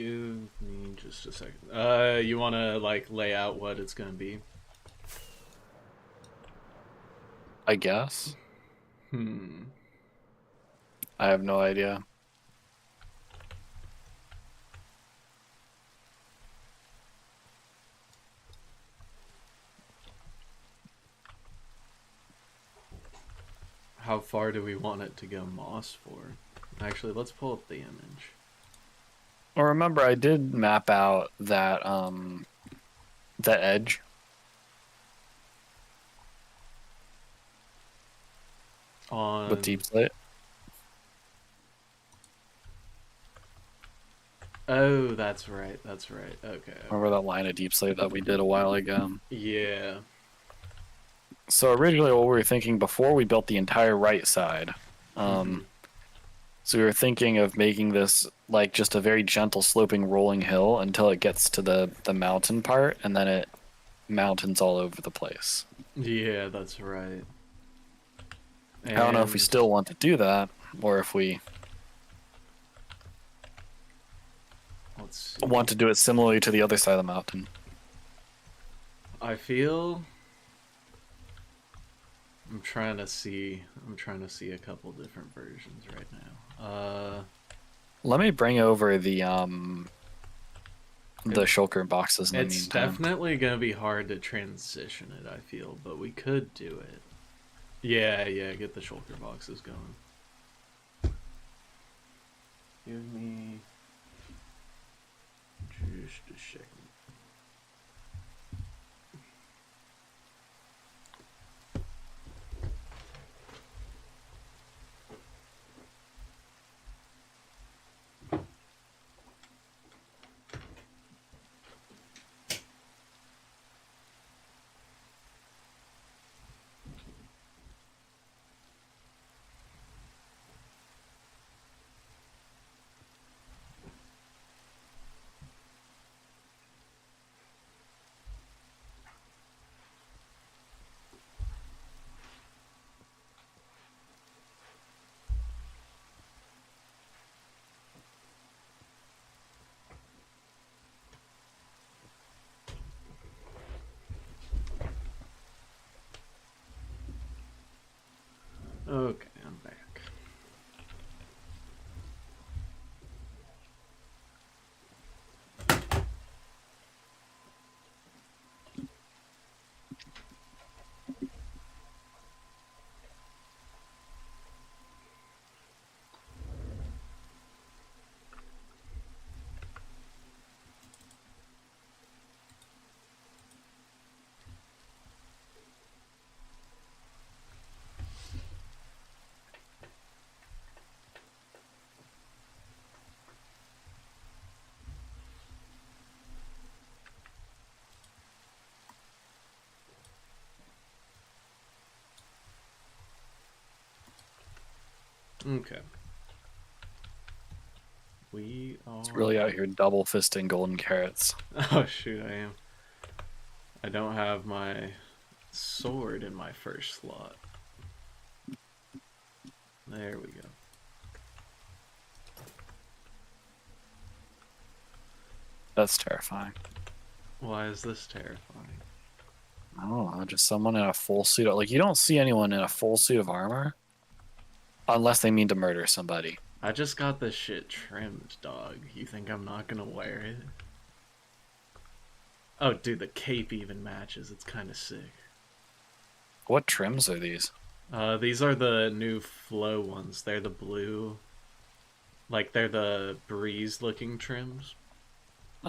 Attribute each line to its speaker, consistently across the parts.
Speaker 1: Give me just a second. You want to like lay out what it's gonna be?
Speaker 2: I guess.
Speaker 1: Hmm.
Speaker 2: I have no idea.
Speaker 1: How far do we want it to go moss for? Actually, let's pull up the image.
Speaker 2: Well, remember, I did map out that that edge. With
Speaker 1: On.
Speaker 2: deep slate.
Speaker 1: Oh, that's right. That's right. Okay.
Speaker 2: Remember that line of deep slate that we did a while ago?
Speaker 1: Yeah.
Speaker 2: So originally what we were thinking before we built the entire right side,
Speaker 1: Mm-hmm.
Speaker 2: so we were thinking of making this like just a very gentle sloping rolling hill until it gets to the mountain part, and then it mountains all over the place.
Speaker 1: Yeah, that's right.
Speaker 2: I don't know if we
Speaker 1: And
Speaker 2: still want to do that, or if we
Speaker 1: let's
Speaker 2: want
Speaker 1: see.
Speaker 2: to do it similarly to the other side of the mountain.
Speaker 1: I feel I'm trying to see. I'm trying to see a couple different versions right now.
Speaker 2: Let me bring over the
Speaker 1: It,
Speaker 2: shulker boxes in the
Speaker 1: it's
Speaker 2: meantime.
Speaker 1: definitely gonna be hard to transition it. I feel, but we could do it. Yeah, yeah. Get the shulker boxes going. Give me just a second. Okay, I'm back. Okay. We
Speaker 2: It's
Speaker 1: are.
Speaker 2: really out here double fisting golden carrots.
Speaker 1: Oh shoot, I am. I don't have my sword in my first slot. There we go.
Speaker 2: That's terrifying.
Speaker 1: Why is this terrifying?
Speaker 2: I don't know, just someone in a full suit of, like, you don't see anyone in a full suit of armor unless they mean to murder somebody.
Speaker 1: I just got this shit trimmed, dog. You think I'm not gonna wear it? Oh, dude, the cape even matches. It's kind of sick.
Speaker 2: What trims are these?
Speaker 1: These are the new flow ones. They're the blue. Like, they're the breeze looking trims.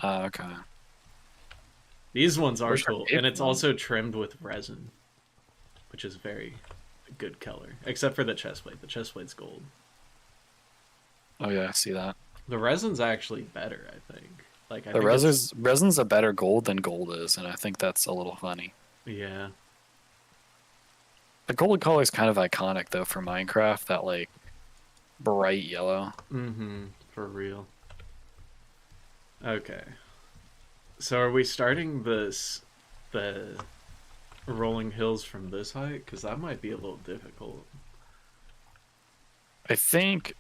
Speaker 2: Okay.
Speaker 1: These ones are
Speaker 2: Where's your
Speaker 1: cool.
Speaker 2: cape
Speaker 1: And it's
Speaker 2: from?
Speaker 1: also trimmed with resin, which is very good color. Except for the chest plate. The chest plate's gold.
Speaker 2: Oh yeah, I see that.
Speaker 1: The resin's actually better, I think. Like, I
Speaker 2: The
Speaker 1: think it's.
Speaker 2: resin's a better gold than gold is, and I think that's a little funny.
Speaker 1: Yeah.
Speaker 2: The gold color is kind of iconic though for Minecraft, that like bright yellow.
Speaker 1: Mm hmm. For real. Okay. So are we starting the rolling hills from this height? Because that might be a little difficult.
Speaker 2: I think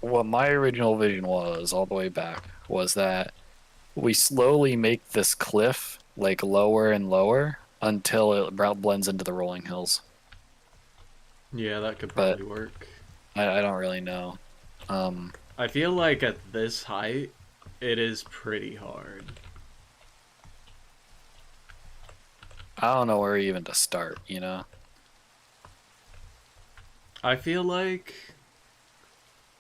Speaker 2: what my original vision was all the way back was that we slowly make this cliff like lower and lower until it blends into the rolling hills.
Speaker 1: Yeah, that could
Speaker 2: But
Speaker 1: probably work.
Speaker 2: I don't really know.
Speaker 1: I feel like at this height, it is pretty hard.
Speaker 2: I don't know where even to start, you know?
Speaker 1: I feel like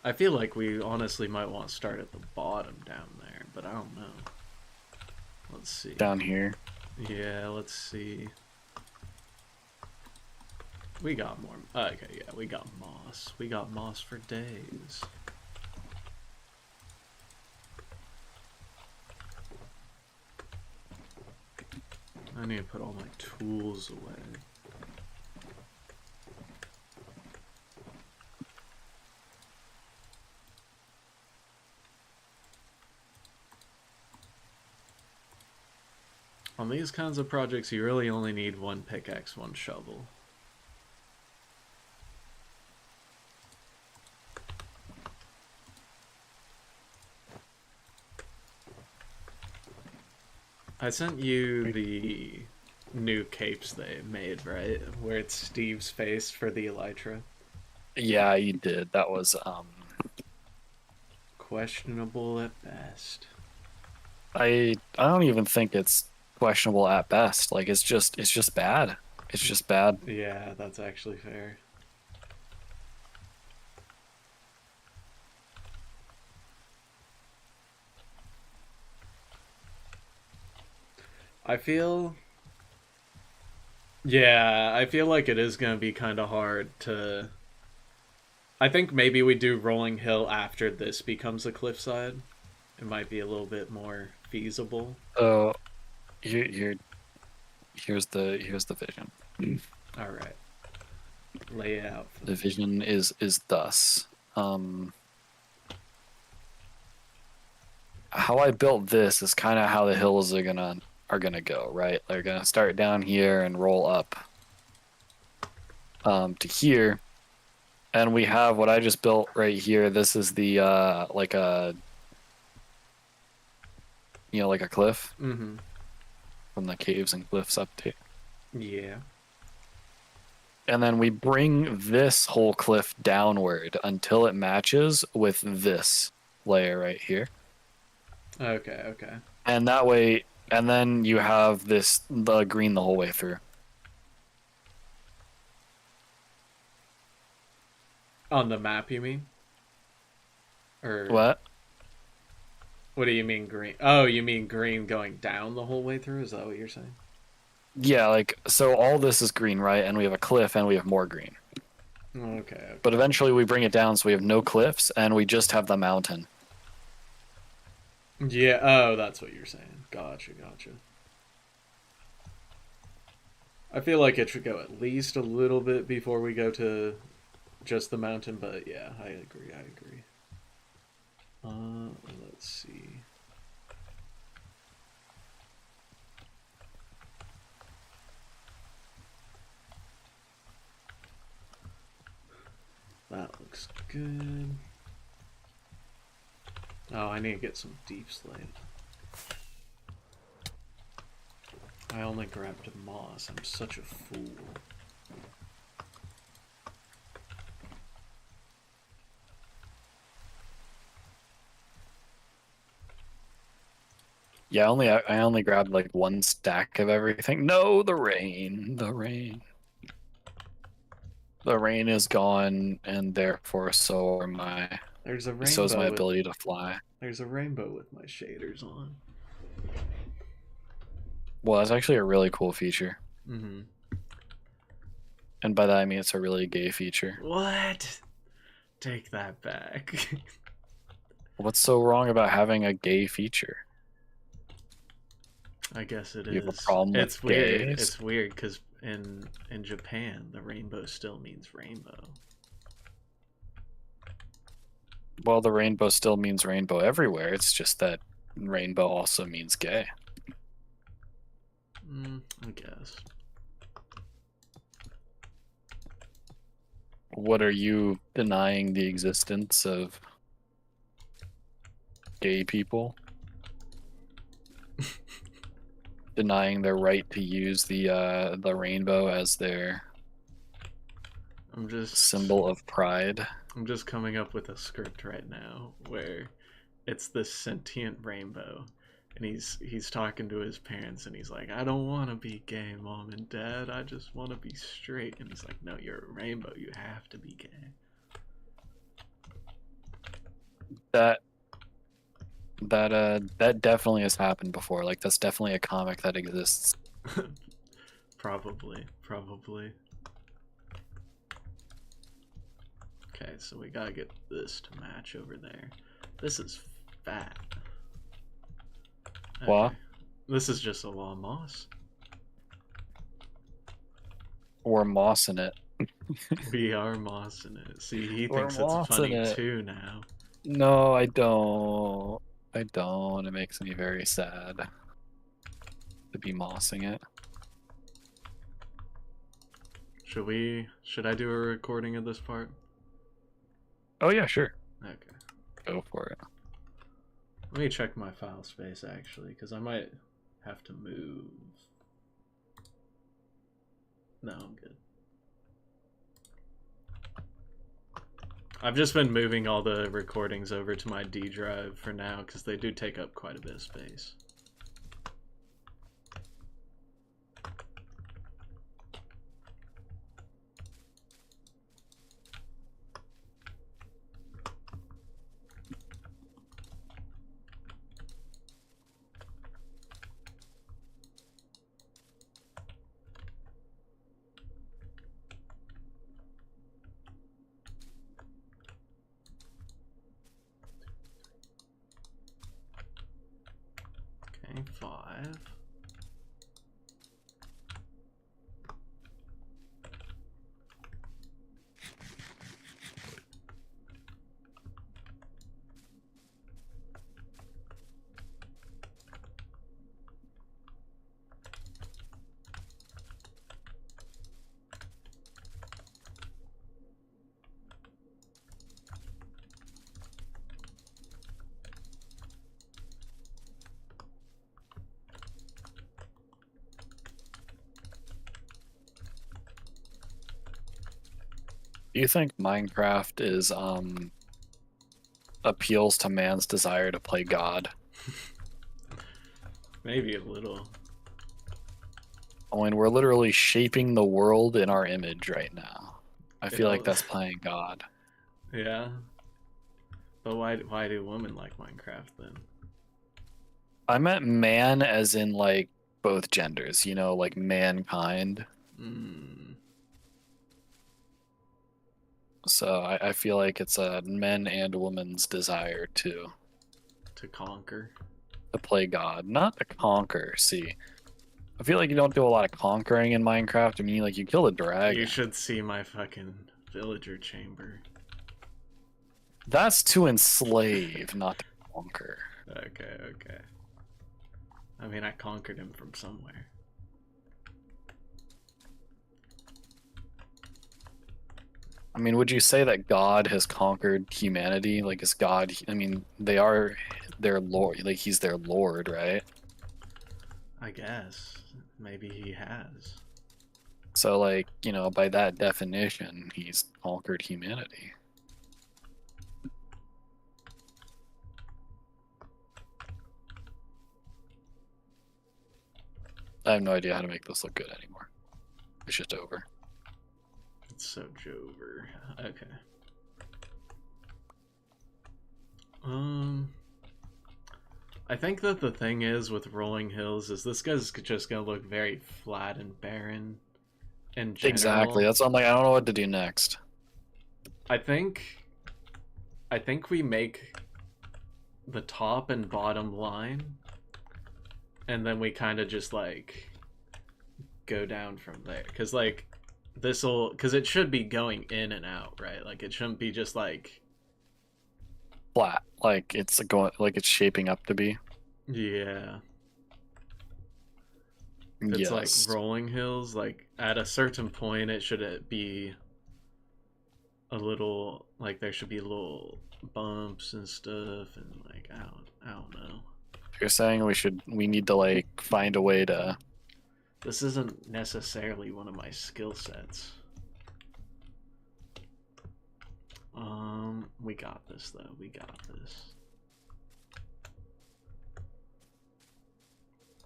Speaker 1: I feel like we honestly might want to start at the bottom down there, but I don't know. Let's see.
Speaker 2: Down here.
Speaker 1: Yeah, let's see. We got more. Okay, yeah, we got moss. We got moss for days. I need to put all my tools away. On these kinds of projects, you really only need one pickaxe, one shovel. I sent you the new capes they made, right? Where it's Steve's face for the elytra.
Speaker 2: Yeah, you did. That was
Speaker 1: Questionable at best.
Speaker 2: I don't even think it's questionable at best. Like it's just bad. It's just bad.
Speaker 1: Yeah, that's actually fair. I feel... Yeah, I feel like it is going to be kind of hard to... I think maybe we do Rolling Hill after this becomes a cliffside. It might be a little bit more feasible.
Speaker 2: So here here's the vision.
Speaker 1: All right. Lay it out.
Speaker 2: The vision is thus. How I built this is kind of how the hills are gonna go, right? They're gonna start down here and roll up to here, and we have what I just built right here. This is the like a like a cliff
Speaker 1: Mm-hmm.
Speaker 2: from the caves and cliffs up to.
Speaker 1: Yeah.
Speaker 2: And then we bring this whole cliff downward until it matches with this layer right here.
Speaker 1: Okay, okay.
Speaker 2: And that way, and then you have the green the whole way through.
Speaker 1: On the map, you mean? Or
Speaker 2: What?
Speaker 1: what do you mean green? Oh, you mean green going down the whole way through? Is that what you're saying?
Speaker 2: Yeah, like, so all this is green, right? And we have a cliff and we have more green.
Speaker 1: Okay, okay.
Speaker 2: But eventually we bring it down so we have no cliffs and we just have the mountain.
Speaker 1: Yeah, oh, that's what you're saying. Gotcha, gotcha. I feel like it should go at least a little bit before we go to just the mountain, but yeah, I agree, I agree. Let's see. That looks good. Oh, I need to get some deep slate. I only grabbed moss. I'm such a fool.
Speaker 2: Yeah, I only grabbed like one stack of everything. No, the rain. The rain. The rain is gone, and therefore so are my
Speaker 1: There's a
Speaker 2: so is my
Speaker 1: rainbow with
Speaker 2: ability to fly.
Speaker 1: there's a rainbow with my shaders on.
Speaker 2: Well, that's actually a really cool feature.
Speaker 1: Mm-hmm.
Speaker 2: And by that I mean it's a really gay feature.
Speaker 1: What? Take that back.
Speaker 2: What's so wrong about having a gay feature?
Speaker 1: I guess it
Speaker 2: You have a
Speaker 1: is.
Speaker 2: problem with
Speaker 1: It's weird.
Speaker 2: gays?
Speaker 1: It's weird because in Japan, the rainbow still means rainbow.
Speaker 2: Well, the rainbow still means rainbow everywhere. It's just that rainbow also means gay.
Speaker 1: I guess.
Speaker 2: What are you denying the existence of gay people, denying their right to use the rainbow as their symbol of pride.
Speaker 1: I'm just coming up with a script right now where it's this sentient rainbow, and he's talking to his parents, and he's like, "I don't want to be gay, mom and dad. I just want to be straight." And he's like, "No, you're a rainbow. You have to be gay."
Speaker 2: That definitely has happened before. Like that's definitely a comic that exists.
Speaker 1: Probably. Okay, so we gotta get this to match over there. This is fat. Okay.
Speaker 2: What?
Speaker 1: This is just a lot of moss.
Speaker 2: We're mossing it.
Speaker 1: We are mossing it. See, he
Speaker 2: We're
Speaker 1: thinks it's funny
Speaker 2: mossing it.
Speaker 1: too now.
Speaker 2: No, I don't. I don't. It makes me very sad to be mossing it.
Speaker 1: Should I do a recording of this part?
Speaker 2: Oh yeah, sure.
Speaker 1: Okay.
Speaker 2: Go for it.
Speaker 1: Let me check my file space actually, because I might have to move. No, I'm good. I've just been moving all the recordings over to my D drive for now, because they do take up quite a bit of space. Okay, 5.
Speaker 2: Do you think Minecraft is appeals to man's desire to play God?
Speaker 1: Maybe a little.
Speaker 2: I mean, we're literally shaping the world in our image right now. I feel like that's playing God.
Speaker 1: Yeah. But why do women like Minecraft then?
Speaker 2: I meant man as in like both genders, you know, like mankind.
Speaker 1: Mm.
Speaker 2: So I feel like it's a men and women's desire to
Speaker 1: conquer.
Speaker 2: To play God, not to conquer. See, I feel like you don't do a lot of conquering in Minecraft. I mean, like you kill a dragon.
Speaker 1: You should see my fucking villager chamber.
Speaker 2: That's to enslave, not to conquer.
Speaker 1: Okay. I mean, I conquered him from somewhere.
Speaker 2: I mean, would you say that God has conquered humanity? Like, is God? I mean, they are their lord. Like, he's their lord, right?
Speaker 1: I guess. Maybe he has.
Speaker 2: So, like, you know, by that definition, he's conquered humanity. I have no idea how to make this look good anymore. It's just over.
Speaker 1: It's so Jover. Okay. I think that the thing is with rolling hills is this guy's just gonna look very flat and barren in general.
Speaker 2: Exactly. That's why I'm like, I don't know what to do next.
Speaker 1: I think we make the top and bottom line, and then we kind of just like go down from there, because like because it should be going in and out, right? Like it shouldn't be just like
Speaker 2: Flat, like it's going, like it's shaping up to be.
Speaker 1: Yeah. If it's
Speaker 2: Yes.
Speaker 1: like rolling hills, like at a certain point it should be a little, like there should be little bumps and stuff, and like I don't I don't know.
Speaker 2: You're saying we need to like find a way to.
Speaker 1: This isn't necessarily one of my skill sets. We got this though. We got this.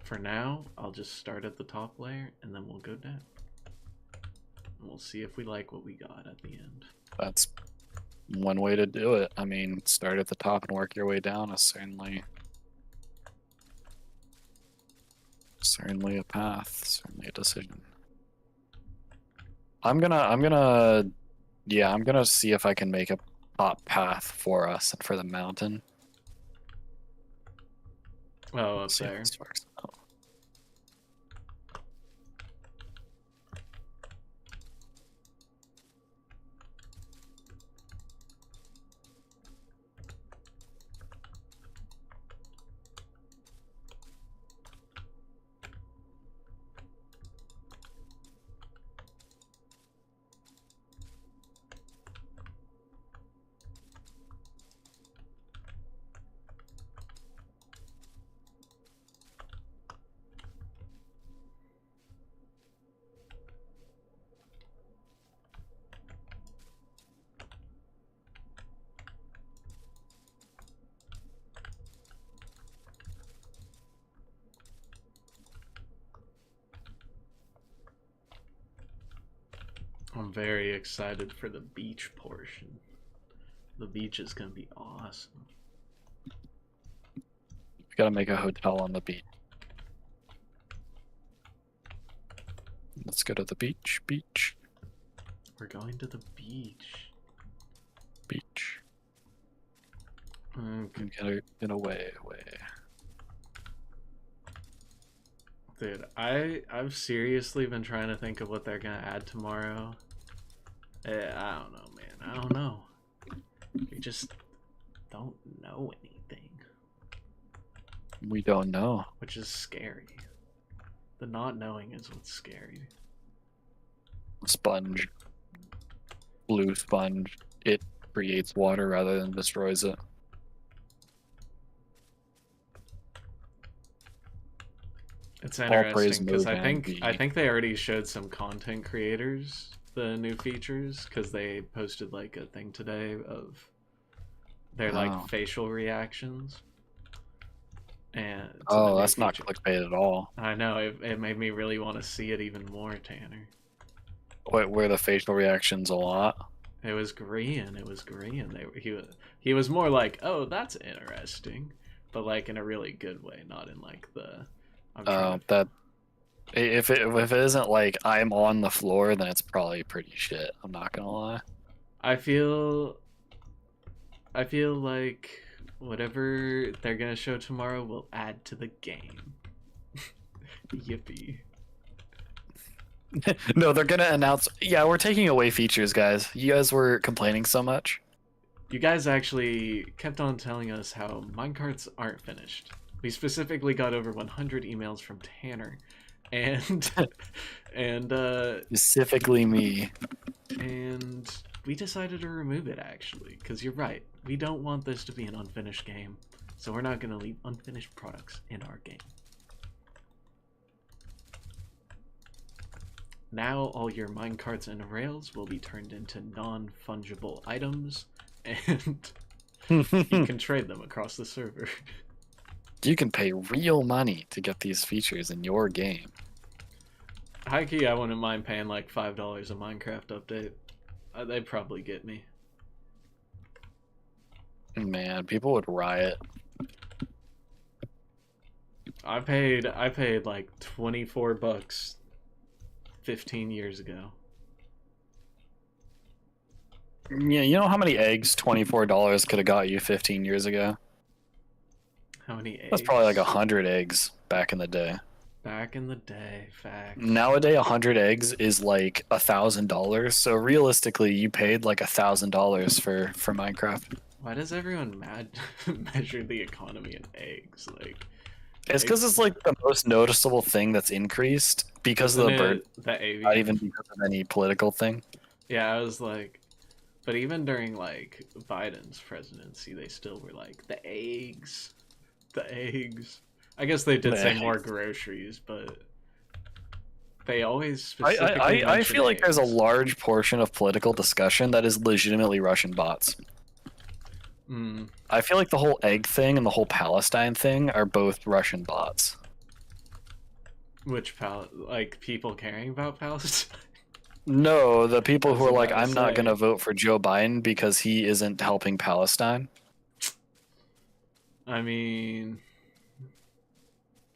Speaker 1: For now, I'll just start at the top layer and then we'll go down. And we'll see if we like what we got at the end.
Speaker 2: That's one way to do it. I mean, start at the top and work your way down is certainly a path, certainly a decision. I'm gonna see if I can make a top path for us and for the mountain.
Speaker 1: Oh, up
Speaker 2: Let's see if
Speaker 1: there.
Speaker 2: this works out.
Speaker 1: I'm very excited for the beach portion. The beach is gonna be awesome.
Speaker 2: We gotta make a hotel on the beach. Let's go to the beach.
Speaker 1: We're going to the beach.
Speaker 2: Okay. Get away.
Speaker 1: Dude, I've seriously been trying to think of what they're gonna add tomorrow. I don't know, man. I don't know. We just don't know anything.
Speaker 2: We don't know.
Speaker 1: Which is scary. The not knowing is what's scary.
Speaker 2: Sponge. Blue sponge. It creates water rather than destroys it.
Speaker 1: It's
Speaker 2: All praise
Speaker 1: interesting because
Speaker 2: Mojang
Speaker 1: I think they already showed some content creators the new features because they posted like a thing today of their like facial reactions. And
Speaker 2: oh, that's not clickbait at all.
Speaker 1: I know it made me really want to see it even more, Tanner.
Speaker 2: Wait, were the facial reactions a lot?
Speaker 1: It was green. He was more like, oh, that's interesting, but like in a really good way, not in like the.
Speaker 2: That if it isn't like I'm on the floor, then it's probably pretty shit. I'm not gonna lie.
Speaker 1: I feel like whatever they're gonna show tomorrow will add to the game. Yippee.
Speaker 2: No, they're gonna announce. Yeah, we're taking away features, guys. You guys were complaining so much.
Speaker 1: You guys actually kept on telling us how minecarts aren't finished. We specifically got over 100 emails from Tanner, and
Speaker 2: Specifically me.
Speaker 1: And we decided to remove it actually, because you're right. We don't want this to be an unfinished game, so we're not gonna leave unfinished products in our game. Now all your minecarts and rails will be turned into non-fungible items, and you can trade them across the server.
Speaker 2: You can pay real money to get these features in your game.
Speaker 1: High-key, I wouldn't mind paying like $5 a Minecraft update. They'd probably get me.
Speaker 2: Man, people would riot.
Speaker 1: I paid like $24 15 years ago.
Speaker 2: Yeah, you know how many eggs $24 could have got you 15 years ago?
Speaker 1: How many eggs?
Speaker 2: That's probably like 100 eggs back in the day.
Speaker 1: Back in the day, fact.
Speaker 2: Nowadays, 100 eggs is like $1,000. So realistically, you paid like $1,000 for Minecraft.
Speaker 1: Why does everyone measure the economy in eggs? Like,
Speaker 2: it's because it's like the most noticeable thing that's increased because of the bird. Not even because of any political thing.
Speaker 1: Yeah, I was like, but even during like Biden's presidency, they still were like the eggs. The eggs. I guess they did
Speaker 2: The
Speaker 1: say
Speaker 2: eggs.
Speaker 1: more groceries, but they always
Speaker 2: I,
Speaker 1: specifically
Speaker 2: I
Speaker 1: mention
Speaker 2: feel like there's a
Speaker 1: eggs.
Speaker 2: large portion of political discussion that is legitimately Russian bots.
Speaker 1: Mm,
Speaker 2: I feel like the whole egg thing and the whole Palestine thing are both Russian bots.
Speaker 1: like people caring about Palestine?
Speaker 2: No, the
Speaker 1: I
Speaker 2: people who
Speaker 1: was
Speaker 2: are like,
Speaker 1: about to
Speaker 2: I'm not going to
Speaker 1: say.
Speaker 2: vote for Joe Biden because he isn't helping Palestine.
Speaker 1: I mean,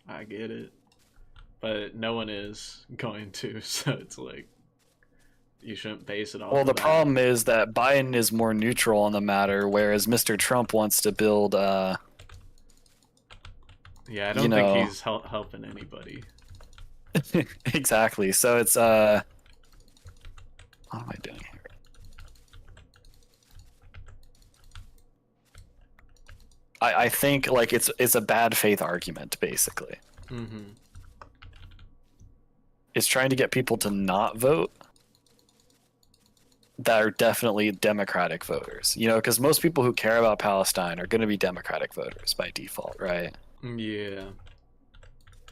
Speaker 1: I get it, but no one is going to, so it's like you shouldn't base it off
Speaker 2: Well,
Speaker 1: of
Speaker 2: the
Speaker 1: that.
Speaker 2: problem is that Biden is more neutral on the matter, whereas Mr. Trump wants to build,
Speaker 1: Yeah, I
Speaker 2: you
Speaker 1: don't think
Speaker 2: know,
Speaker 1: he's helping anybody.
Speaker 2: exactly. So it's, what am I doing here? I think like it's a bad faith argument, basically.
Speaker 1: Mm-hmm.
Speaker 2: It's trying to get people to not vote that are definitely Democratic voters. You know, because most people who care about Palestine are going to be Democratic voters by default, right?
Speaker 1: Yeah.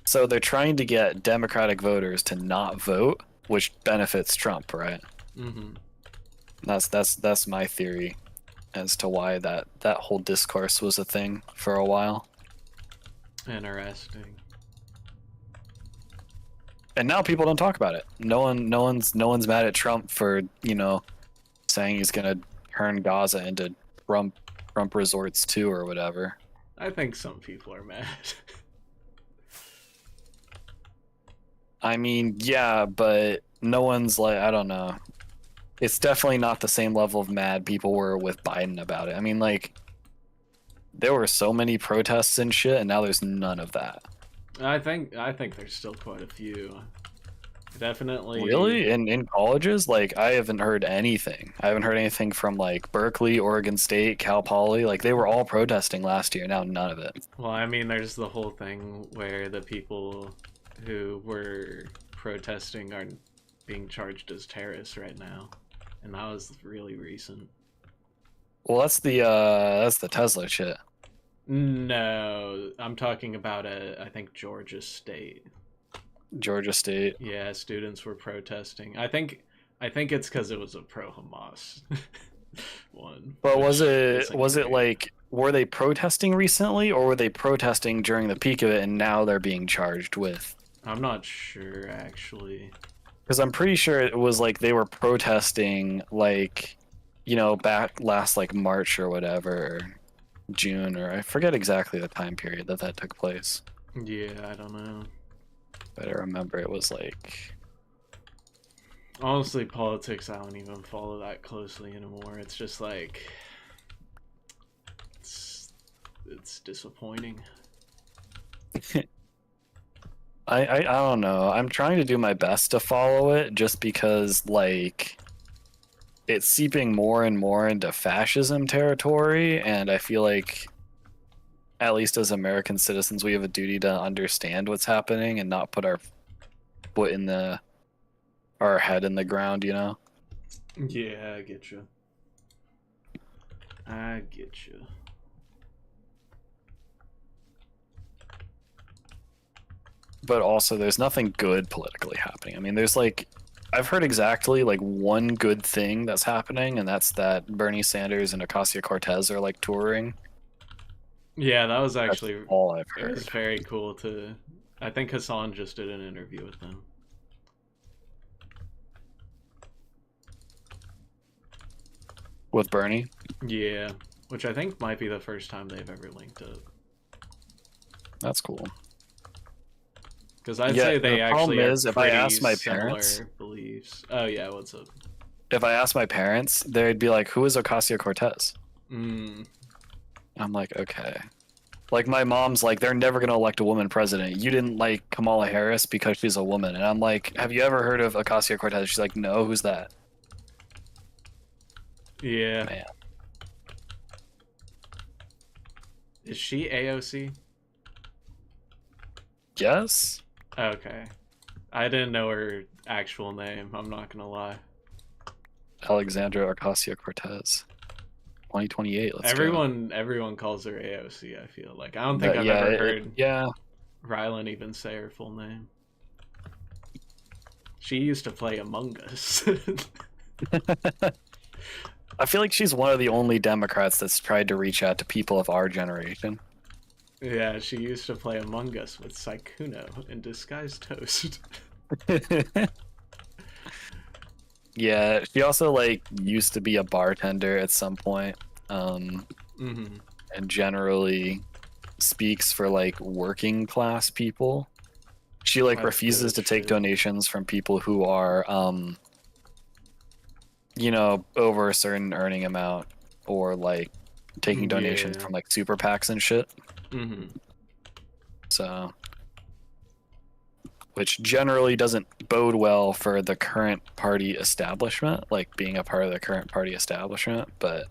Speaker 2: So they're trying to get Democratic voters to not vote, which benefits Trump, right?
Speaker 1: Mm-hmm.
Speaker 2: That's my theory as to why that whole discourse was a thing for a while.
Speaker 1: Interesting.
Speaker 2: And now people don't talk about it. No one's mad at Trump for, you know, saying he's gonna turn Gaza into Trump resorts too or whatever.
Speaker 1: I think some people are mad.
Speaker 2: I mean, yeah, but no one's like, I don't know. It's definitely not the same level of mad people were with Biden about it. I mean, like, there were so many protests and shit, and now there's none of that.
Speaker 1: I think there's still quite a few. Definitely.
Speaker 2: Really? In colleges? Like, I haven't heard anything. I haven't heard anything from, like, Berkeley, Oregon State, Cal Poly. Like, they were all protesting last year, now none of it.
Speaker 1: Well, I mean, there's the whole thing where the people who were protesting are being charged as terrorists right now, and that was really recent.
Speaker 2: Well, that's the Tesla shit.
Speaker 1: No, I'm talking about I think Georgia State.
Speaker 2: Georgia State.
Speaker 1: Yeah, students were protesting. I think it's because it was a pro-Hamas one.
Speaker 2: But was
Speaker 1: which
Speaker 2: it
Speaker 1: isn't
Speaker 2: was it
Speaker 1: great.
Speaker 2: like were they protesting recently or were they protesting during the peak of it and now they're being charged with?
Speaker 1: I'm not sure actually.
Speaker 2: Because I'm pretty sure it was like they were protesting like, you know, back last like March or whatever, or June, or I forget exactly the time period that took place.
Speaker 1: Yeah, I don't know.
Speaker 2: But I remember it was like,
Speaker 1: Honestly, politics I don't even follow that closely anymore. It's just like it's disappointing.
Speaker 2: I don't know. I'm trying to do my best to follow it just because like it's seeping more and more into fascism territory, and I feel like at least as American citizens we have a duty to understand what's happening and not put our foot in our head in the ground, you know?
Speaker 1: Yeah, I get you. I get you.
Speaker 2: But also there's nothing good politically happening. I mean, there's like I've heard exactly like one good thing that's happening, and that's that Bernie Sanders and Ocasio-Cortez are like touring.
Speaker 1: Yeah, that was
Speaker 2: That's
Speaker 1: actually
Speaker 2: all I've
Speaker 1: it was
Speaker 2: heard.
Speaker 1: very cool to. I think Hassan just did an interview with them.
Speaker 2: With Bernie.
Speaker 1: Yeah, which I think might be the first time they've ever linked up.
Speaker 2: That's cool.
Speaker 1: Because I'd
Speaker 2: Yeah,
Speaker 1: say
Speaker 2: the
Speaker 1: they
Speaker 2: problem
Speaker 1: actually are
Speaker 2: is if I
Speaker 1: pretty
Speaker 2: ask my
Speaker 1: similar
Speaker 2: parents,
Speaker 1: beliefs. Oh yeah, what's up?
Speaker 2: if I ask my parents, they'd be like, "Who is Ocasio-Cortez?"
Speaker 1: Mm,
Speaker 2: I'm like, "Okay." Like my mom's like, "They're never gonna elect a woman president. You didn't like Kamala Harris because she's a woman." And I'm like, "Have you ever heard of Ocasio-Cortez?" She's like, "No, who's that?"
Speaker 1: yeah.
Speaker 2: Man.
Speaker 1: Is she AOC?
Speaker 2: Yes?
Speaker 1: Okay. I didn't know her actual name, I'm not gonna lie.
Speaker 2: Alexandra Ocasio-Cortez. 2028. Let's go.
Speaker 1: Everyone calls her AOC, I feel like. I don't think I've
Speaker 2: Yeah,
Speaker 1: ever heard
Speaker 2: yeah.
Speaker 1: Rylan even say her full name. She used to play Among Us.
Speaker 2: I feel like she's one of the only Democrats that's tried to reach out to people of our generation.
Speaker 1: Yeah, she used to play Among Us with Saikuno in Disguised Toast.
Speaker 2: Yeah, she also like used to be a bartender at some point,
Speaker 1: Mm-hmm.
Speaker 2: and generally speaks for like working class people. She like
Speaker 1: That's
Speaker 2: refuses to
Speaker 1: good
Speaker 2: take
Speaker 1: shit.
Speaker 2: donations from people who are, you know, over a certain earning amount, or like taking donations
Speaker 1: Yeah.
Speaker 2: from like super PACs and shit.
Speaker 1: Mm-hmm.
Speaker 2: So, which generally doesn't bode well for the current party establishment, like being a part of the current party establishment, but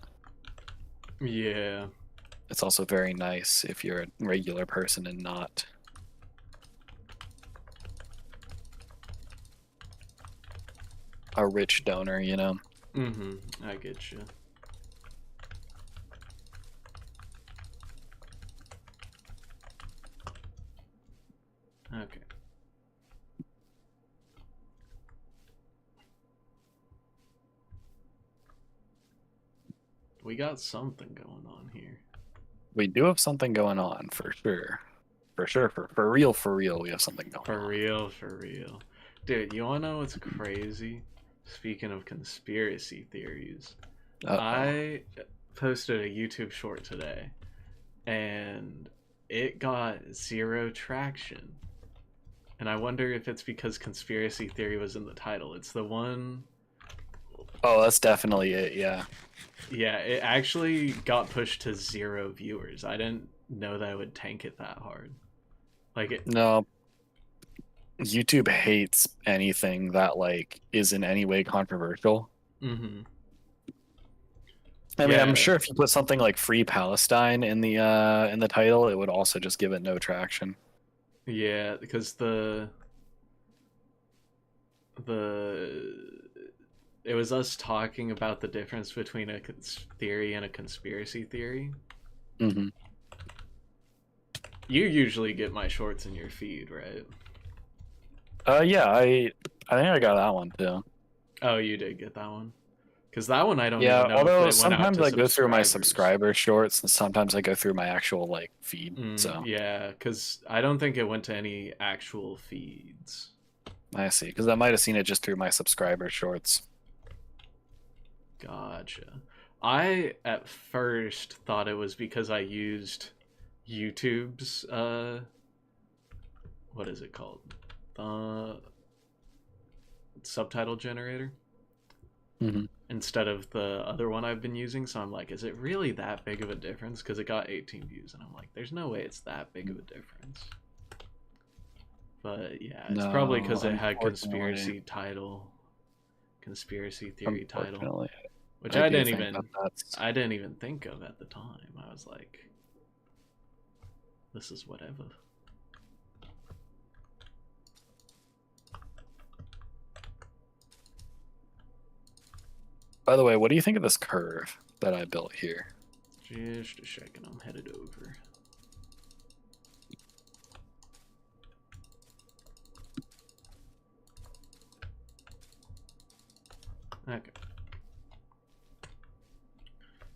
Speaker 1: Yeah.
Speaker 2: it's also very nice if you're a regular person and not a rich donor, you know?
Speaker 1: Mm-hmm. I get you. Okay. We got something going on here.
Speaker 2: We do have something going on for sure. For real, we have something going
Speaker 1: For
Speaker 2: on.
Speaker 1: real, for real. Dude, you wanna know what's crazy? Speaking of conspiracy theories,
Speaker 2: Uh-oh.
Speaker 1: I posted a YouTube short today and it got 0 traction. And I wonder if it's because conspiracy theory was in the title. It's the one.
Speaker 2: Oh, that's definitely it, yeah.
Speaker 1: Yeah, it actually got pushed to 0 viewers. I didn't know that it would tank it that hard. Like it.
Speaker 2: No, YouTube hates anything that like is in any way controversial.
Speaker 1: Mm-hmm.
Speaker 2: I mean, I'm
Speaker 1: Yeah.
Speaker 2: sure if you put something like "Free Palestine" in the title, it would also just give it no traction.
Speaker 1: Yeah, because it was us talking about the difference between a theory and a conspiracy theory.
Speaker 2: Mm-hmm.
Speaker 1: You usually get my shorts in your feed, right?
Speaker 2: Yeah, I think I got that one too.
Speaker 1: Oh, you did get that one? Because that one I don't
Speaker 2: Yeah,
Speaker 1: even know if
Speaker 2: although
Speaker 1: it went out
Speaker 2: sometimes
Speaker 1: to
Speaker 2: I go through my
Speaker 1: subscribers.
Speaker 2: subscriber shorts, and sometimes I go through my actual like feed. So
Speaker 1: Yeah, because I don't think it went to any actual feeds.
Speaker 2: I see, because I might have seen it just through my subscriber shorts.
Speaker 1: Gotcha. I at first thought it was because I used YouTube's what is it called? Subtitle generator
Speaker 2: Mm-hmm.
Speaker 1: instead of the other one I've been using. So I'm like, is it really that big of a difference? Because it got 18 views, and I'm like, there's no way it's that big of a difference. But yeah, it's probably because it had conspiracy theory title, which I didn't even think of at the time. I was like, this is whatever.
Speaker 2: By the way, what do you think of this curve that I built here?
Speaker 1: Just a second, I'm headed over. Okay.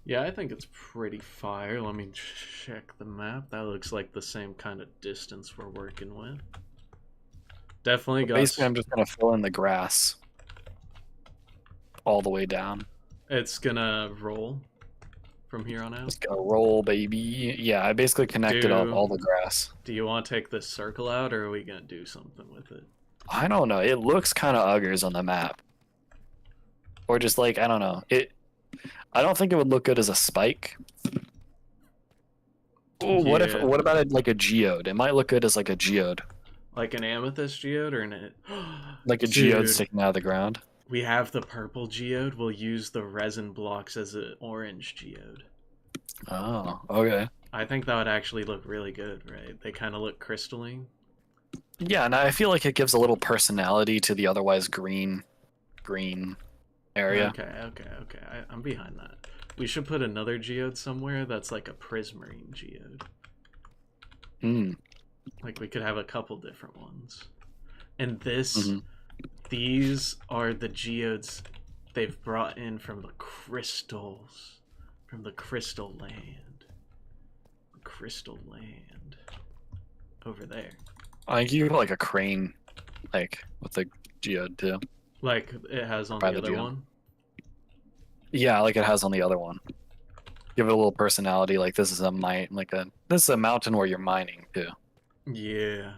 Speaker 1: Yeah, I think it's pretty fire. Let me check the map. That looks like the same kind of distance we're working with. Definitely got...
Speaker 2: Basically, I'm just going to fill in the grass all the way down.
Speaker 1: It's gonna roll from here on out?
Speaker 2: Just gonna roll, baby. Yeah, I basically connected all the grass.
Speaker 1: Do you want to take this circle out, or are we gonna do something with it?
Speaker 2: I don't know. It looks kind of uggers on the map. Or just like, I don't know. I don't think it would look good as a spike. Ooh,
Speaker 1: Yeah.
Speaker 2: what about it like a geode? It might look good as like a geode.
Speaker 1: Like an amethyst geode or an...
Speaker 2: Like a geode sticking out of the ground.
Speaker 1: We have the purple geode. We'll use the resin blocks as an orange geode.
Speaker 2: Oh, okay.
Speaker 1: I think that would actually look really good, right? They kind of look crystalline.
Speaker 2: Yeah, and I feel like it gives a little personality to the otherwise green area.
Speaker 1: Okay. I'm behind that. We should put another geode somewhere that's like a prismarine geode.
Speaker 2: Hmm.
Speaker 1: Like we could have a couple different ones. And this,
Speaker 2: Mm-hmm.
Speaker 1: these are the geodes they've brought in from the crystals, from the crystal land. The crystal land. Over there.
Speaker 2: I think you put like a crane, like with the geode too.
Speaker 1: Like it has on
Speaker 2: By
Speaker 1: the
Speaker 2: the
Speaker 1: other
Speaker 2: geode.
Speaker 1: one.
Speaker 2: Yeah, like it has on the other one. Give it a little personality. Like this is a this is a mountain where you're mining too.
Speaker 1: Yeah.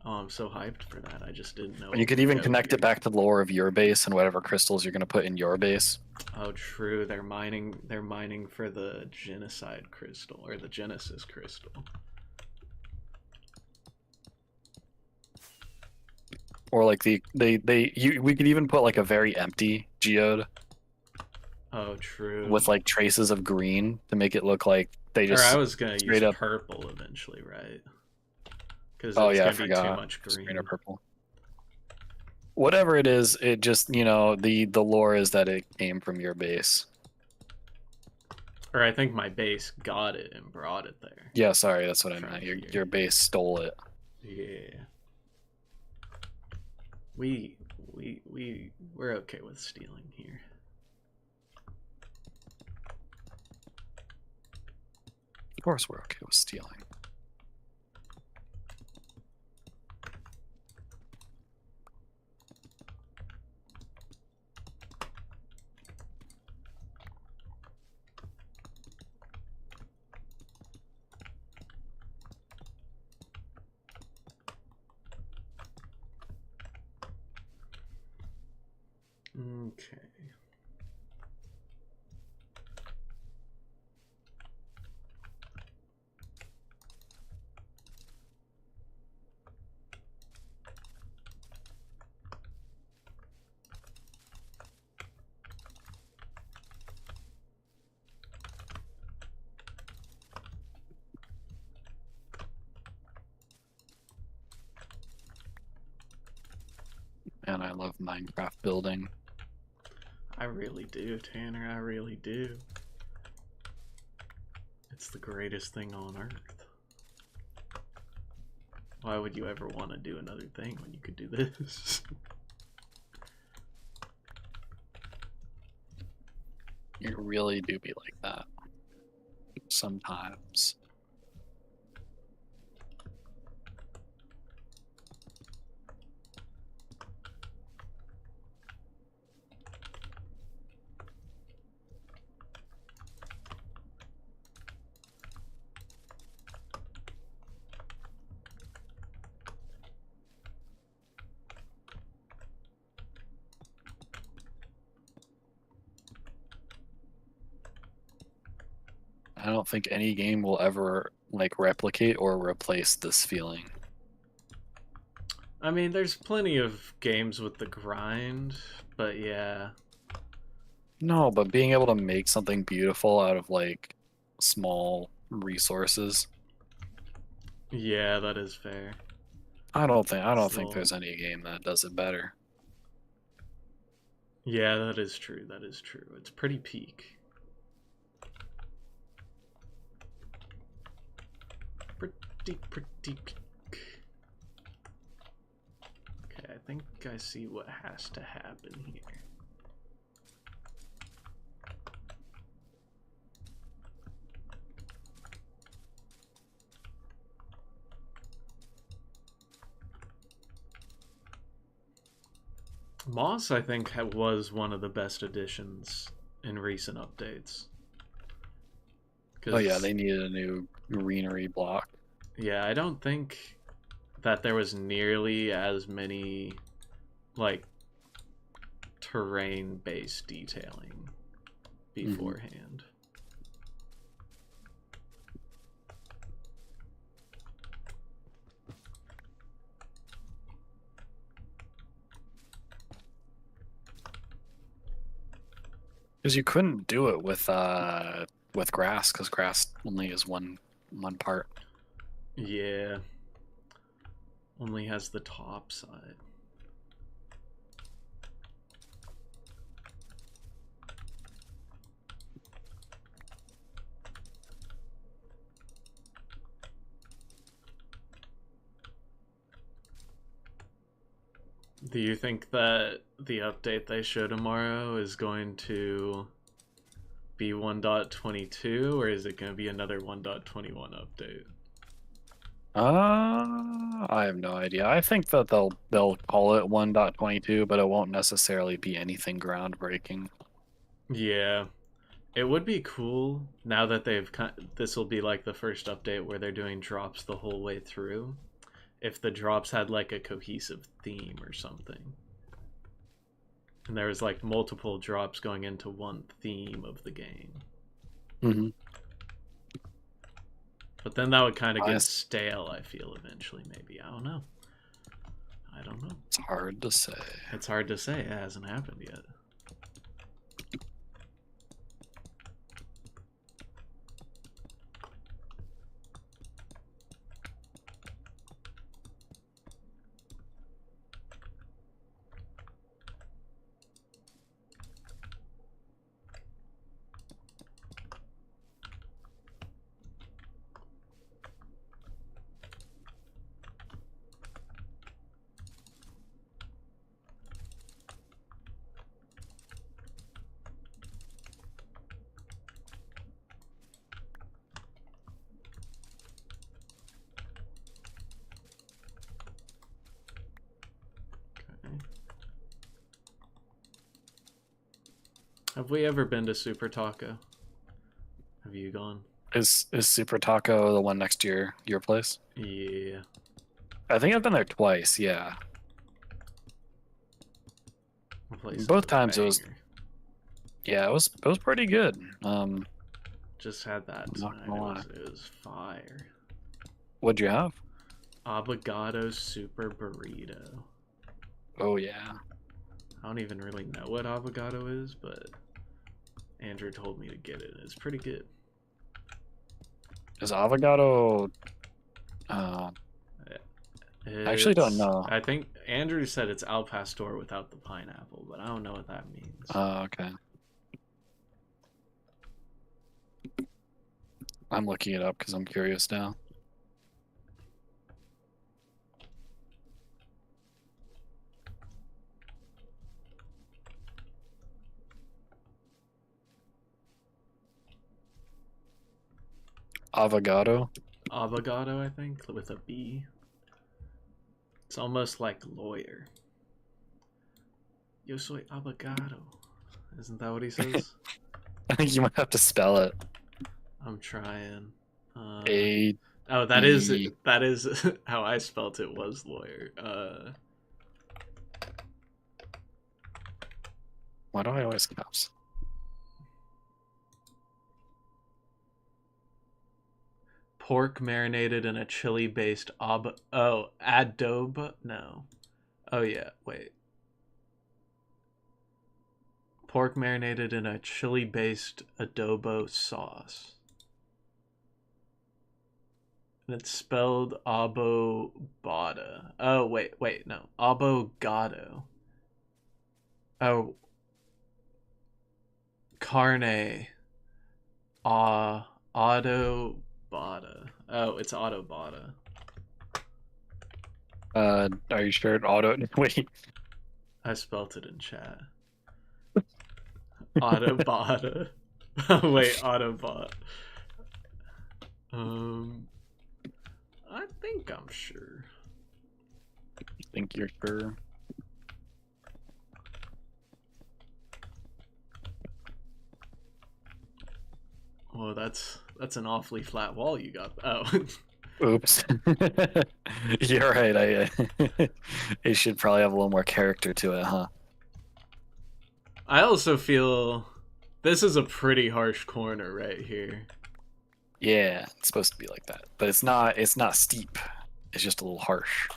Speaker 1: Oh, I'm so hyped for that. I just didn't know
Speaker 2: You
Speaker 1: it
Speaker 2: could
Speaker 1: would
Speaker 2: even
Speaker 1: go
Speaker 2: connect
Speaker 1: here.
Speaker 2: it back to the lore of your base and whatever crystals you're gonna put in your base.
Speaker 1: Oh, true. They're mining for the genocide crystal or the Genesis crystal.
Speaker 2: Or like we could even put like a very empty geode
Speaker 1: Oh, true.
Speaker 2: with like traces of green to make it look like they
Speaker 1: Or I
Speaker 2: just
Speaker 1: was gonna use
Speaker 2: straight up.
Speaker 1: purple eventually, right? Because it
Speaker 2: Oh
Speaker 1: was
Speaker 2: yeah, I
Speaker 1: gonna be too
Speaker 2: forgot.
Speaker 1: much
Speaker 2: Just green
Speaker 1: green.
Speaker 2: or purple. Whatever it is, it just the lore is that it came from your base.
Speaker 1: Or I think my base got it and brought it there.
Speaker 2: Yeah, sorry, that's what I
Speaker 1: From
Speaker 2: meant.
Speaker 1: here.
Speaker 2: Your base stole it.
Speaker 1: Yeah. We're okay with stealing here.
Speaker 2: Of course, we're okay with stealing.
Speaker 1: Okay.
Speaker 2: And I love Minecraft building.
Speaker 1: I really do, Tanner. I really do. It's the greatest thing on earth. Why would you ever want to do another thing when you could do this?
Speaker 2: You really do be like that. Sometimes. I don't think any game will ever like replicate or replace this feeling.
Speaker 1: I mean, there's plenty of games with the grind, but yeah.
Speaker 2: No, but being able to make something beautiful out of like small resources.
Speaker 1: Yeah, that is fair.
Speaker 2: I don't think
Speaker 1: So,
Speaker 2: there's any game that does it better.
Speaker 1: yeah, that is true. That is true. It's pretty peak. Pretty peak. Okay, I think I see what has to happen here. Moss, I think, was one of the best additions in recent updates.
Speaker 2: Oh yeah, they needed a new greenery block.
Speaker 1: Yeah, I don't think that there was nearly as many, like, terrain-based detailing beforehand.
Speaker 2: Because you couldn't do it with grass, because grass only is one part.
Speaker 1: Yeah. Only has the top side. Do you think that the update they show tomorrow is going to be 1.22 or is it going to be another 1.21 update?
Speaker 2: I have no idea. I think that they'll call it 1.22, but it won't necessarily be anything groundbreaking.
Speaker 1: Yeah. It would be cool now that this will be like the first update where they're doing drops the whole way through. If the drops had like a cohesive theme or something. And there was like multiple drops going into one theme of the game.
Speaker 2: Mm-hmm.
Speaker 1: But then that would kind of get stale, I feel, eventually, maybe. I don't know.
Speaker 2: It's hard to say.
Speaker 1: It's hard to say. It hasn't happened yet. Have we ever been to Super Taco? Have you gone?
Speaker 2: Is Super Taco the one next to your place?
Speaker 1: Yeah.
Speaker 2: I think I've been there twice, yeah. Both times it was it was pretty good.
Speaker 1: Just had that tonight. It was fire.
Speaker 2: What'd you have?
Speaker 1: Avocado super burrito.
Speaker 2: Oh yeah.
Speaker 1: I don't even really know what avocado is, but Andrew told me to get it. It's pretty good.
Speaker 2: Is avocado I actually don't know.
Speaker 1: I think Andrew said it's al pastor without the pineapple, but I don't know what that means.
Speaker 2: Oh, okay. I'm looking it up because I'm curious now. Avocado?
Speaker 1: Avocado, I think, with a B. It's almost like lawyer. Yo soy avocado. Isn't that what he says?
Speaker 2: I think you might have to spell it.
Speaker 1: I'm trying.
Speaker 2: Oh,
Speaker 1: that is how I spelt it, was lawyer.
Speaker 2: Why do I always caps?
Speaker 1: Pork marinated in a chili-based adobo? No. Oh yeah, wait. Pork marinated in a chili-based adobo sauce. And it's spelled abobada. Oh, wait, no. Abogado. Oh. Carne. Autobada. Oh, it's Autobada.
Speaker 2: Are you sure? Wait.
Speaker 1: I spelt it in chat. Autobada. Wait, Autobot. I think I'm sure.
Speaker 2: I think you're sure.
Speaker 1: Oh, that's an awfully flat wall you got. Oh.
Speaker 2: Oops. You're right. It should probably have a little more character to it, huh?
Speaker 1: I also feel this is a pretty harsh corner right here.
Speaker 2: Yeah, it's supposed to be like that, but it's not steep. It's just a little harsh.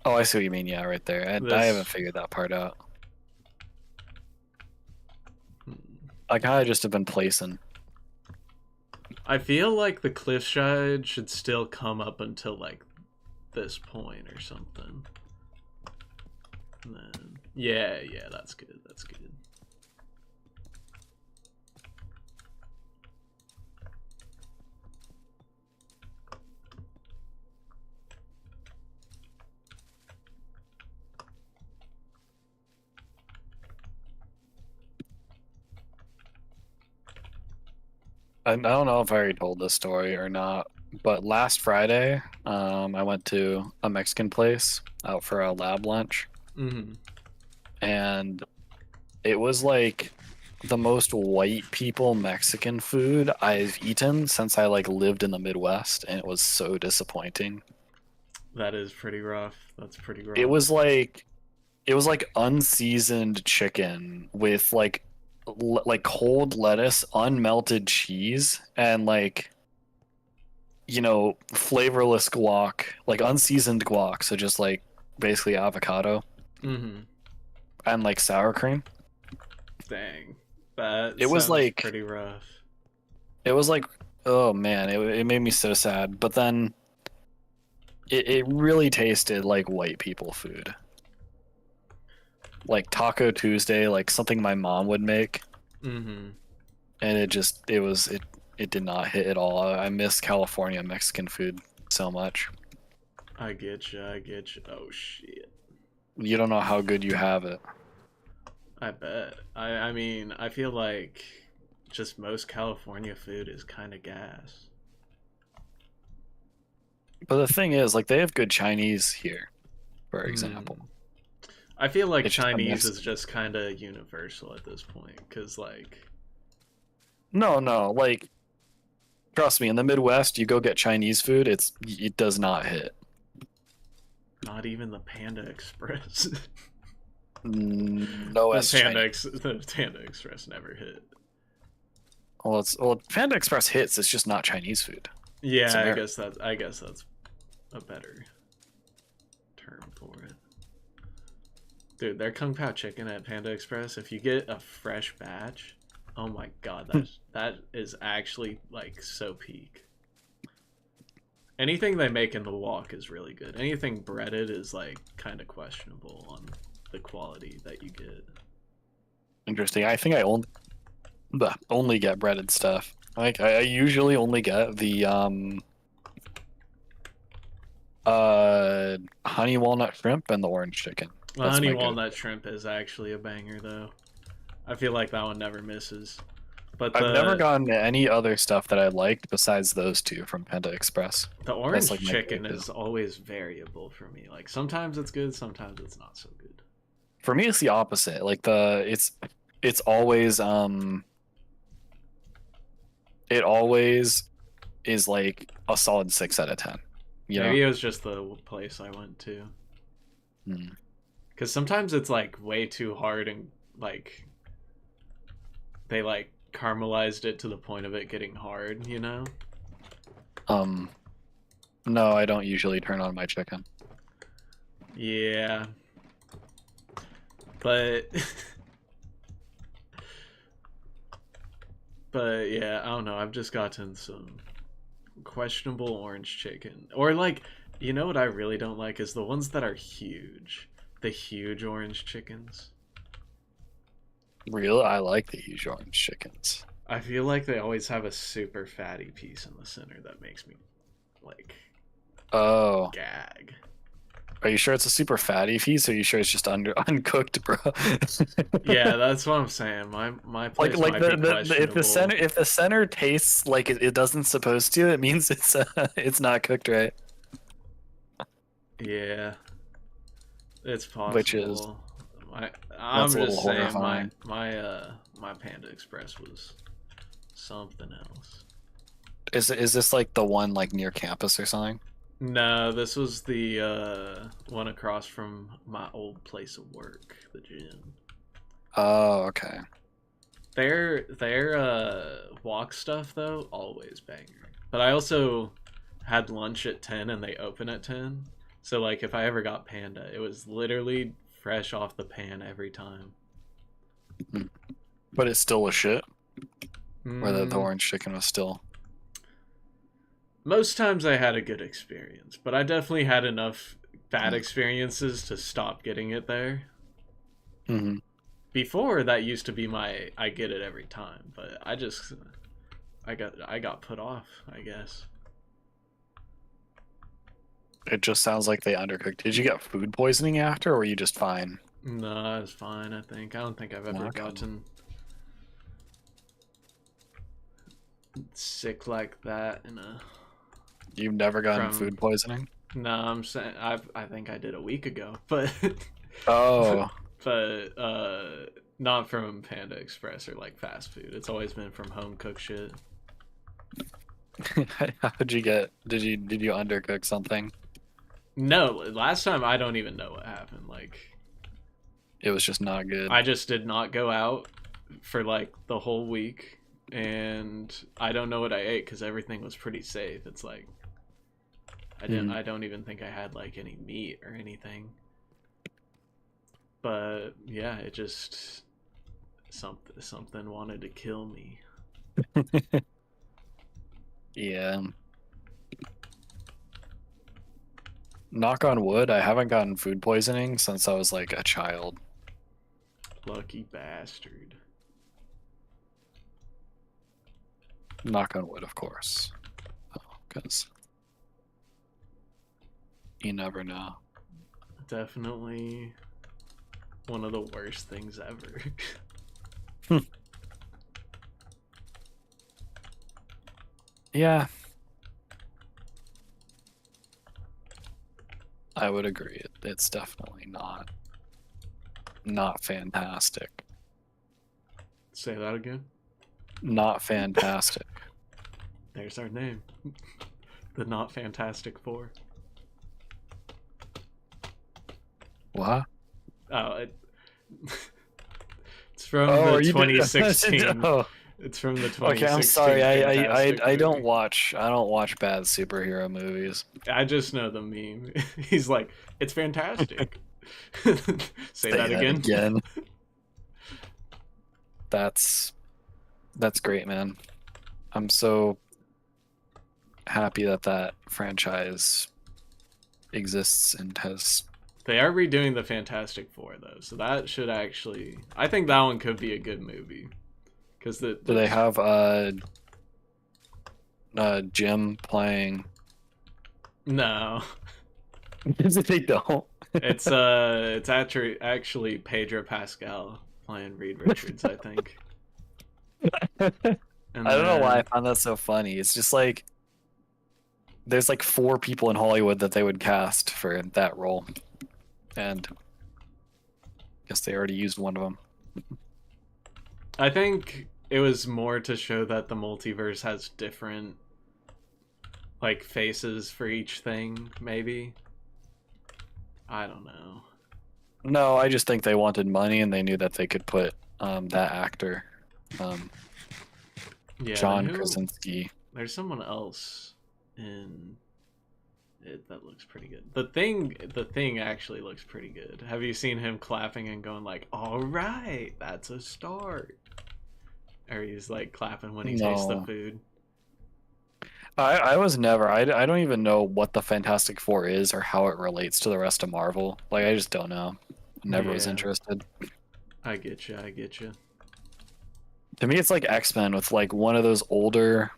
Speaker 2: Oh, I see what you mean. Yeah, right there. I haven't figured that part out. I kind of just have been placing.
Speaker 1: I feel like the cliffside should still come up until like this point or something. And then, yeah, that's good. That's good.
Speaker 2: I don't know if I already told this story or not, but last Friday, I went to a Mexican place out for a lab lunch,
Speaker 1: Mm-hmm.
Speaker 2: and it was like the most white people Mexican food I've eaten since I like lived in the Midwest, and it was so disappointing.
Speaker 1: That is pretty rough. That's pretty
Speaker 2: It
Speaker 1: rough.
Speaker 2: was like it was like unseasoned chicken with like cold lettuce, unmelted cheese, and like flavorless guac, like unseasoned guac, so just like basically avocado
Speaker 1: Mm-hmm.
Speaker 2: and like sour cream.
Speaker 1: Dang. That
Speaker 2: It was
Speaker 1: sounds
Speaker 2: like
Speaker 1: pretty rough.
Speaker 2: it was like oh man, it made me so sad. But then it really tasted like white people food. Like Taco Tuesday, like something my mom would make,
Speaker 1: Mm-hmm.
Speaker 2: and it did not hit at all. I miss California Mexican food so much.
Speaker 1: I get you. I get you. Oh shit.
Speaker 2: You don't know how good you have it.
Speaker 1: I bet. I mean, I feel like just most California food is kind of gas.
Speaker 2: But the thing is, like they have good Chinese here, for example.
Speaker 1: Mm. I feel like
Speaker 2: It's just a
Speaker 1: Chinese
Speaker 2: mix.
Speaker 1: is just kind of universal at this point, because like,
Speaker 2: No, like trust me, in the Midwest, you go get Chinese food, it does not hit.
Speaker 1: not even the Panda Express.
Speaker 2: No S Chinese.
Speaker 1: The Panda Express never hit.
Speaker 2: Well, Panda Express hits. It's just not Chinese food. It's
Speaker 1: Yeah,
Speaker 2: American.
Speaker 1: I guess that's a better term for it. Dude, their Kung Pao chicken at Panda Express, if you get a fresh batch, oh my god, that is actually like so peak. Anything they make in the wok is really good. Anything breaded is like kind of questionable on the quality that you get.
Speaker 2: Interesting. I think I only get breaded stuff. Like I usually only get the honey walnut shrimp and the orange chicken.
Speaker 1: The
Speaker 2: That's
Speaker 1: honey
Speaker 2: my go.
Speaker 1: walnut shrimp is actually a banger though. I feel like that one never misses. But
Speaker 2: I've never gotten any other stuff that I liked besides those two from Panda Express.
Speaker 1: the
Speaker 2: That's
Speaker 1: orange
Speaker 2: like my
Speaker 1: chicken
Speaker 2: go-to.
Speaker 1: is always variable for me. Like sometimes it's good, sometimes it's not so good.
Speaker 2: For me, it's the opposite. Like it's always it always is like a solid 6 out of 10. You know?
Speaker 1: Maybe it was just the place I went to.
Speaker 2: Hmm.
Speaker 1: Because sometimes it's like way too hard and like they like caramelized it to the point of it getting hard, you know?
Speaker 2: No, I don't usually turn on my chicken.
Speaker 1: Yeah. But but yeah, I don't know. I've just gotten some questionable orange chicken. Or like, you know what I really don't like is the ones that are huge. The huge orange chickens.
Speaker 2: Real, I like the huge orange chickens.
Speaker 1: I feel like they always have a super fatty piece in the center that makes me like
Speaker 2: Oh,
Speaker 1: gag.
Speaker 2: are you sure it's a super fatty piece? Or are you sure it's just uncooked, bro?
Speaker 1: Yeah, that's what I'm saying. My place
Speaker 2: like
Speaker 1: might be questionable.
Speaker 2: if the center tastes like it doesn't supposed to, it means it's not cooked right.
Speaker 1: Yeah, it's
Speaker 2: Which is
Speaker 1: possible. I'm
Speaker 2: that's a little
Speaker 1: just saying
Speaker 2: horrifying.
Speaker 1: my Panda Express was something else.
Speaker 2: Is this like the one like near campus or something?
Speaker 1: No, this was the one across from my old place of work, the gym.
Speaker 2: Oh, okay.
Speaker 1: Their walk stuff though, always banger. But I also had lunch at 10 and they open at 10. So like if I ever got Panda, it was literally fresh off the pan every time.
Speaker 2: But it's still a shit. Where the
Speaker 1: Mm,
Speaker 2: orange chicken was still.
Speaker 1: most times I had a good experience, but I definitely had enough bad experiences to stop getting it there.
Speaker 2: Mm-hmm.
Speaker 1: Before that used to be my I get it every time, but I got put off, I guess.
Speaker 2: It just sounds like they undercooked. Did you get food poisoning after, or were you just fine?
Speaker 1: No, it's fine, I think. I don't think I've ever
Speaker 2: Okay.
Speaker 1: gotten sick like that in a
Speaker 2: You've never gotten
Speaker 1: from.
Speaker 2: food poisoning?
Speaker 1: No, I'm saying I think I did a week ago, but
Speaker 2: Oh,
Speaker 1: but not from Panda Express or like fast food. It's always been from home cooked shit.
Speaker 2: how'd you get? Did you undercook something?
Speaker 1: No, last time I don't even know what happened. Like
Speaker 2: It was just not
Speaker 1: I
Speaker 2: good.
Speaker 1: just did not go out for like the whole week, and I don't know what I ate because everything was pretty safe. It's like
Speaker 2: Mhm.
Speaker 1: I don't even think I had like any meat or anything. But yeah, it just something wanted to kill me.
Speaker 2: Yeah. Knock on wood, I haven't gotten food poisoning since I was like a child.
Speaker 1: Lucky bastard.
Speaker 2: Knock on wood, of course. Because you never know.
Speaker 1: Definitely one of the worst things ever.
Speaker 2: Yeah, I would agree. It's definitely not fantastic.
Speaker 1: Say that again.
Speaker 2: Not fantastic.
Speaker 1: There's our name. The Not Fantastic Four.
Speaker 2: What?
Speaker 1: Oh, it's from
Speaker 2: Oh,
Speaker 1: the
Speaker 2: are you doing?
Speaker 1: 2016.
Speaker 2: Oh,
Speaker 1: It's from the
Speaker 2: okay. I'm
Speaker 1: 2016
Speaker 2: sorry.
Speaker 1: Fantastic
Speaker 2: I don't
Speaker 1: movie.
Speaker 2: watch. I don't watch bad superhero movies.
Speaker 1: I just know the meme. He's like, it's fantastic. Say
Speaker 2: Say
Speaker 1: that
Speaker 2: that
Speaker 1: again.
Speaker 2: again. That's great, man. I'm so happy that that franchise exists and has.
Speaker 1: They are redoing the Fantastic Four though, so that should actually. I think that one could be a good movie because
Speaker 2: Do they have Jim playing?
Speaker 1: no.
Speaker 2: They don't.
Speaker 1: It's actually Pedro Pascal playing Reed Richards, I think. And
Speaker 2: I don't know why I
Speaker 1: then
Speaker 2: found that so funny. It's just like there's like 4 people in Hollywood that they would cast for that role, and I guess they already used one of them.
Speaker 1: I think it was more to show that the multiverse has different like faces for each thing, maybe. I don't know.
Speaker 2: No, I just think they wanted money and they knew that they could put that actor, um,
Speaker 1: Yeah, then
Speaker 2: John
Speaker 1: who
Speaker 2: Krasinski.
Speaker 1: there's someone else in it that looks pretty good. The thing actually looks pretty good. Have you seen him clapping and going like, "All right, that's a start," or he's like clapping when he tastes the
Speaker 2: No,
Speaker 1: food?
Speaker 2: I was never. I don't even know what the Fantastic Four is or how it relates to the rest of Marvel. Like I just don't know. Never was
Speaker 1: Yeah,
Speaker 2: interested.
Speaker 1: I get you. I get you.
Speaker 2: To me, it's like X-Men with like one of those older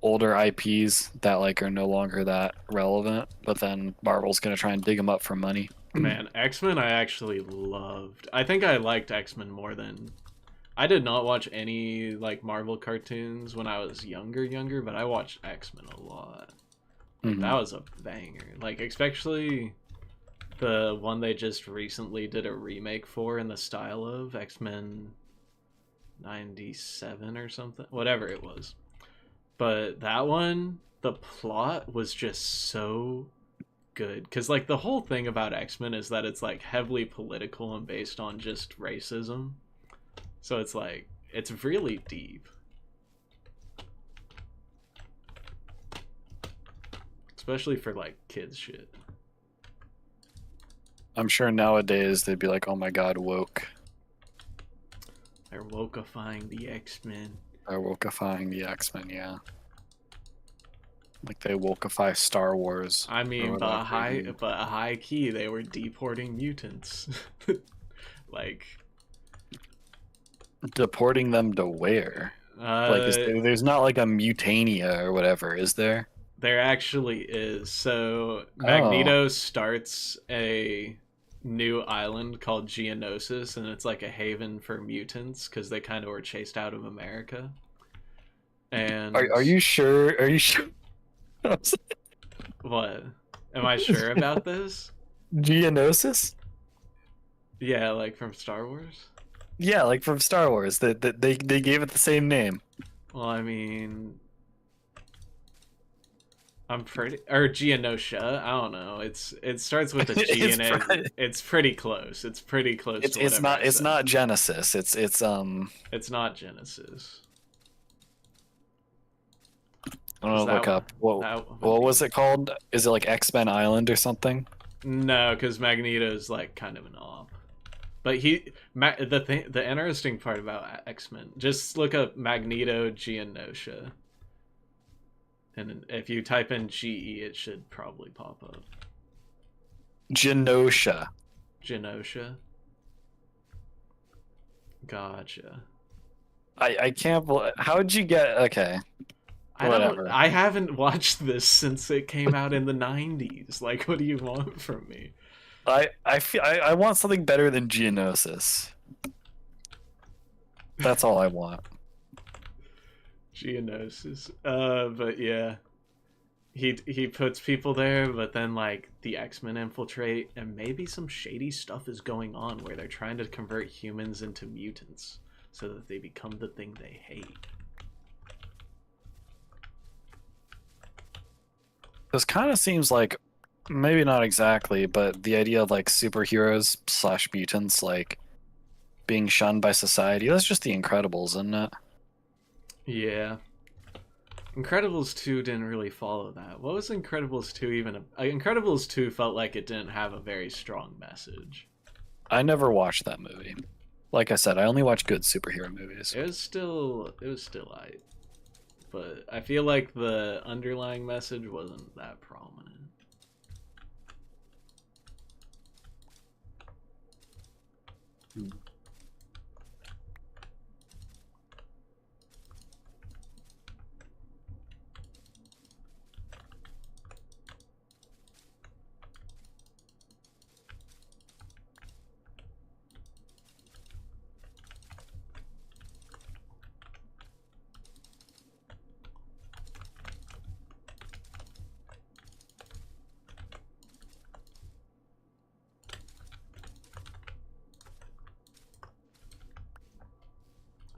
Speaker 2: IPs that like are no longer that relevant, but then Marvel's gonna try and dig them up for money.
Speaker 1: Man, X-Men I actually loved. I think I liked X-Men more than I did not watch any like Marvel cartoons when I was younger, but I watched X-Men a lot. Like that
Speaker 2: Hmm.
Speaker 1: was a banger. Like especially the one they just recently did a remake for in the style of X-Men 97 or something, whatever it was. But that one, the plot was just so good because like the whole thing about X-Men is that it's like heavily political and based on just racism. So it's like it's really deep, especially for like kids shit.
Speaker 2: I'm sure nowadays they'd be like, "Oh my God, woke."
Speaker 1: They're wokeifying the X-Men.
Speaker 2: They're wokeifying the X-Men, yeah. Like they wokeify Star Wars
Speaker 1: I
Speaker 2: or
Speaker 1: mean,
Speaker 2: whatever.
Speaker 1: but high key, they were deporting mutants. Like,
Speaker 2: Deporting them to where? Like,
Speaker 1: uh,
Speaker 2: there's not like a Mutania or whatever, is there?
Speaker 1: there actually is. So
Speaker 2: Oh.
Speaker 1: Magneto starts a new island called Geonosis, and it's like a haven for mutants because they kind of were chased out of America. And
Speaker 2: Are you sure? Are you sure?
Speaker 1: what? Am I sure about this?
Speaker 2: Geonosis?
Speaker 1: Yeah, like from Star Wars.
Speaker 2: Yeah, like from Star Wars. That they gave it the same name.
Speaker 1: Well, I mean, I'm pretty or Geonosia. I don't know. It starts with a G
Speaker 2: it's
Speaker 1: and it's pretty close. It's pretty close to
Speaker 2: it's
Speaker 1: whatever I
Speaker 2: not
Speaker 1: said.
Speaker 2: Genesis.
Speaker 1: It's not Genesis.
Speaker 2: I'm
Speaker 1: Because
Speaker 2: gonna look up
Speaker 1: that would
Speaker 2: what
Speaker 1: be
Speaker 2: was it called? Is it like X-Men Island or something?
Speaker 1: no, because Magneto's like kind of an op. But the interesting part about X-Men, just look up Magneto Geonosia, and if you type in GE, it should probably pop up.
Speaker 2: Genosha.
Speaker 1: Genosha. Gotcha.
Speaker 2: I can't believe. How'd you get? Okay, whatever.
Speaker 1: I haven't watched this since it came out in the 90s. Like, what do you want from me?
Speaker 2: I want something better than Geonosis. That's all I want.
Speaker 1: Geonosis. But yeah. He puts people there, but then like the X-Men infiltrate, and maybe some shady stuff is going on where they're trying to convert humans into mutants so that they become the thing they hate.
Speaker 2: This kind of seems like maybe not exactly, but the idea of like superheroes slash mutants like being shunned by society. That's just the Incredibles, isn't it?
Speaker 1: Yeah. Incredibles 2 didn't really follow that. What was Incredibles 2 even? Incredibles 2 felt like it didn't have a very strong message.
Speaker 2: I never watched that movie. Like I said, I only watch good superhero movies.
Speaker 1: It was still alright. But I feel like the underlying message wasn't that prominent.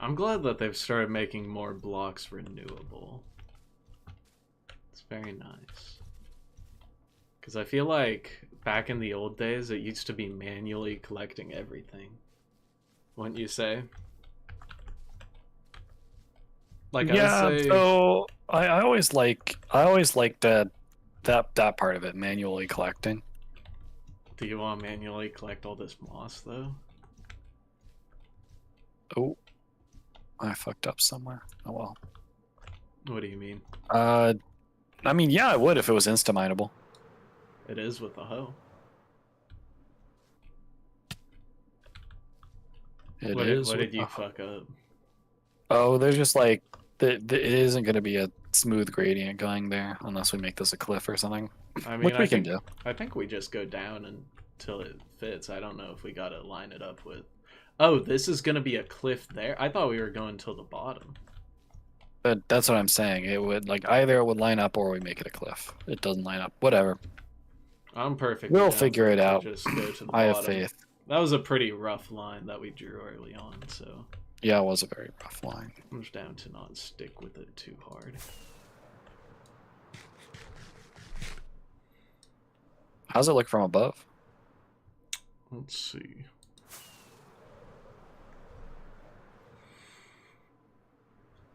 Speaker 1: I'm glad that they've started making more blocks renewable. It's very nice. Because I feel like back in the old days, it used to be manually collecting everything. Wouldn't you say? Like
Speaker 2: Yeah,
Speaker 1: I would say,
Speaker 2: so I always liked that part of it, manually collecting.
Speaker 1: do you want to manually collect all this moss though?
Speaker 2: Oh, I fucked up somewhere. Oh well.
Speaker 1: What do you mean?
Speaker 2: I mean, yeah, I would if it was insta-mineable.
Speaker 1: It is with the hoe. What did you fuck up?
Speaker 2: Oh, there's just like it isn't going to be a smooth gradient going there unless we make this a cliff or something.
Speaker 1: I mean,
Speaker 2: Which we can do.
Speaker 1: I think we just go down until it fits. I don't know if we gotta line it up with. Oh, this is gonna be a cliff there. I thought we were going till the bottom.
Speaker 2: But that's what I'm saying. It would like either it would line up or we make it a cliff. It doesn't line up. Whatever.
Speaker 1: I'm perfect.
Speaker 2: We'll figure it out.
Speaker 1: Just go to the
Speaker 2: I
Speaker 1: bottom.
Speaker 2: have faith.
Speaker 1: That was a pretty rough line that we drew early on, so
Speaker 2: Yeah, it was a very rough line.
Speaker 1: I'm just down to not stick with it too hard.
Speaker 2: How's it look from above?
Speaker 1: Let's see.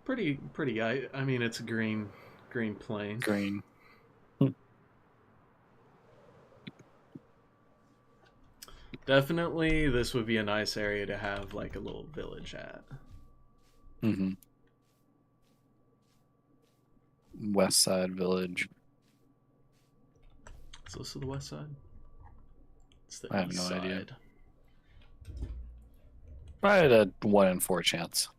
Speaker 1: Pretty. I mean, it's a green plain.
Speaker 2: Green.
Speaker 1: Definitely, this would be a nice area to have like a little village at.
Speaker 2: Mm-hmm. West Side Village.
Speaker 1: Is this the west side? It's the
Speaker 2: I have
Speaker 1: east
Speaker 2: no
Speaker 1: side.
Speaker 2: idea. I had a 1 in 4 chance.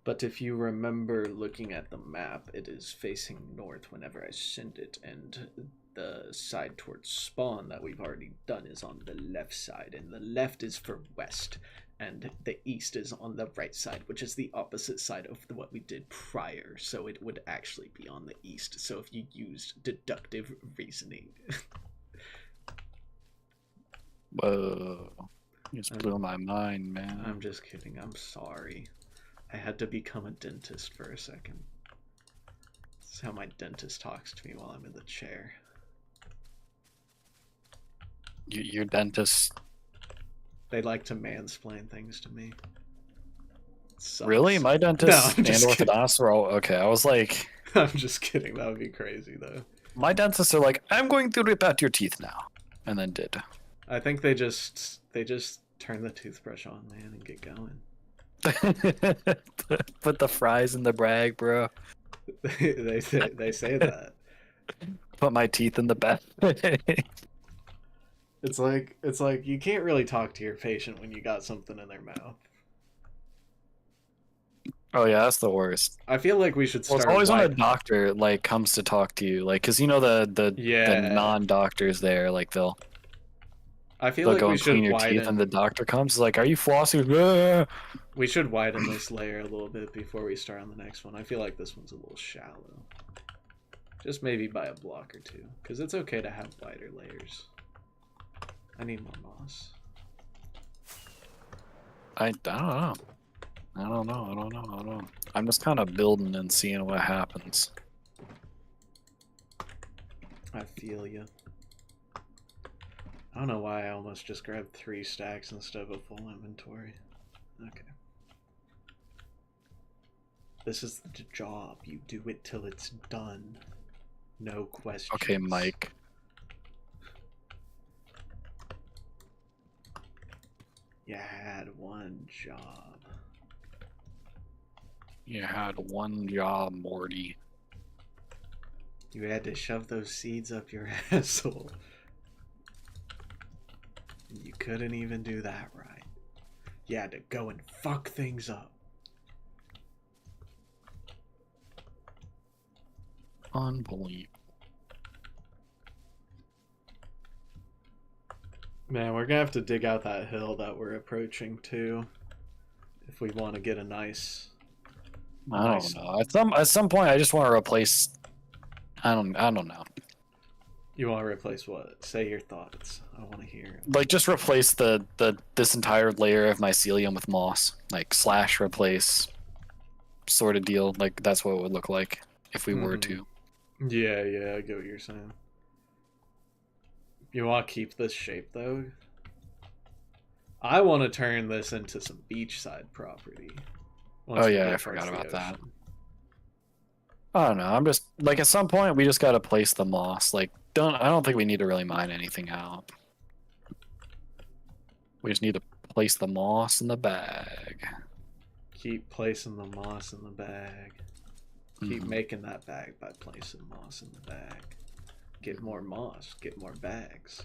Speaker 1: But if you remember looking at the map, it is facing north whenever I send it, and the side towards spawn that we've already done is on the left side, and the left is for west, and the east is on the right side, which is the opposite side of what we did prior, so it would actually be on the east. So if you used deductive reasoning.
Speaker 2: Whoa. You just blew my mind, man.
Speaker 1: I'm just kidding. I'm sorry. I had to become a dentist for a second. This is how my dentist talks to me while I'm in the chair.
Speaker 2: Your dentist...
Speaker 1: They like to mansplain things to me.
Speaker 2: Really? My dentist and orthodontist are all... Okay, I was like...
Speaker 1: I'm just kidding. That would be crazy, though.
Speaker 2: My dentists are like, I'm going to rip out your teeth now. And then did.
Speaker 1: I think they just turn the toothbrush on, man, and get going.
Speaker 2: Put the fries in the brag, bro.
Speaker 1: they say that.
Speaker 2: Put my teeth in the bag.
Speaker 1: It's like you can't really talk to your patient when you got something in their mouth.
Speaker 2: Oh yeah, that's the worst.
Speaker 1: I feel like we should start.
Speaker 2: Well, it's always when a doctor like comes to talk to you, like, because you know the non-doctors there, like they'll
Speaker 1: go
Speaker 2: and clean your teeth, and the doctor comes like, "Are you flossing?"
Speaker 1: We should widen this layer a little bit before we start on the next one. I feel like this one's a little shallow. Just maybe by a block or two, because it's okay to have wider layers. I need more moss.
Speaker 2: I don't know. I'm just kind of building and seeing what happens.
Speaker 1: I feel you. I don't know why I almost just grabbed 3 stacks instead of a full inventory. Okay. This is the job. You do it till it's done. No questions.
Speaker 2: Okay, Mike.
Speaker 1: You had one job.
Speaker 2: You had one job, Morty.
Speaker 1: You had to shove those seeds up your asshole. You couldn't even do that right. You had to go and fuck things up.
Speaker 2: Unbelievable.
Speaker 1: Man, we're gonna have to dig out that hill that we're approaching too, if we want to get a nice.
Speaker 2: I don't know. At some point, I just want to replace. I don't know.
Speaker 1: You want to replace what? Say your thoughts. I want to hear.
Speaker 2: Like, just replace this entire layer of mycelium with moss. Like, / replace sort of deal. Like, that's what it would look like if we were to.
Speaker 1: Yeah, I get what you're saying. You want to keep this shape, though? I want to turn this into some beachside property.
Speaker 2: Oh, yeah, I forgot about that. I don't know. I'm just, like, at some point, we just got to place the moss. Like, I don't think we need to really mine anything out. We just need to place the moss in the bag.
Speaker 1: Keep placing the moss in the bag. Keep making that bag by placing moss in the bag. Get more moss, get more bags.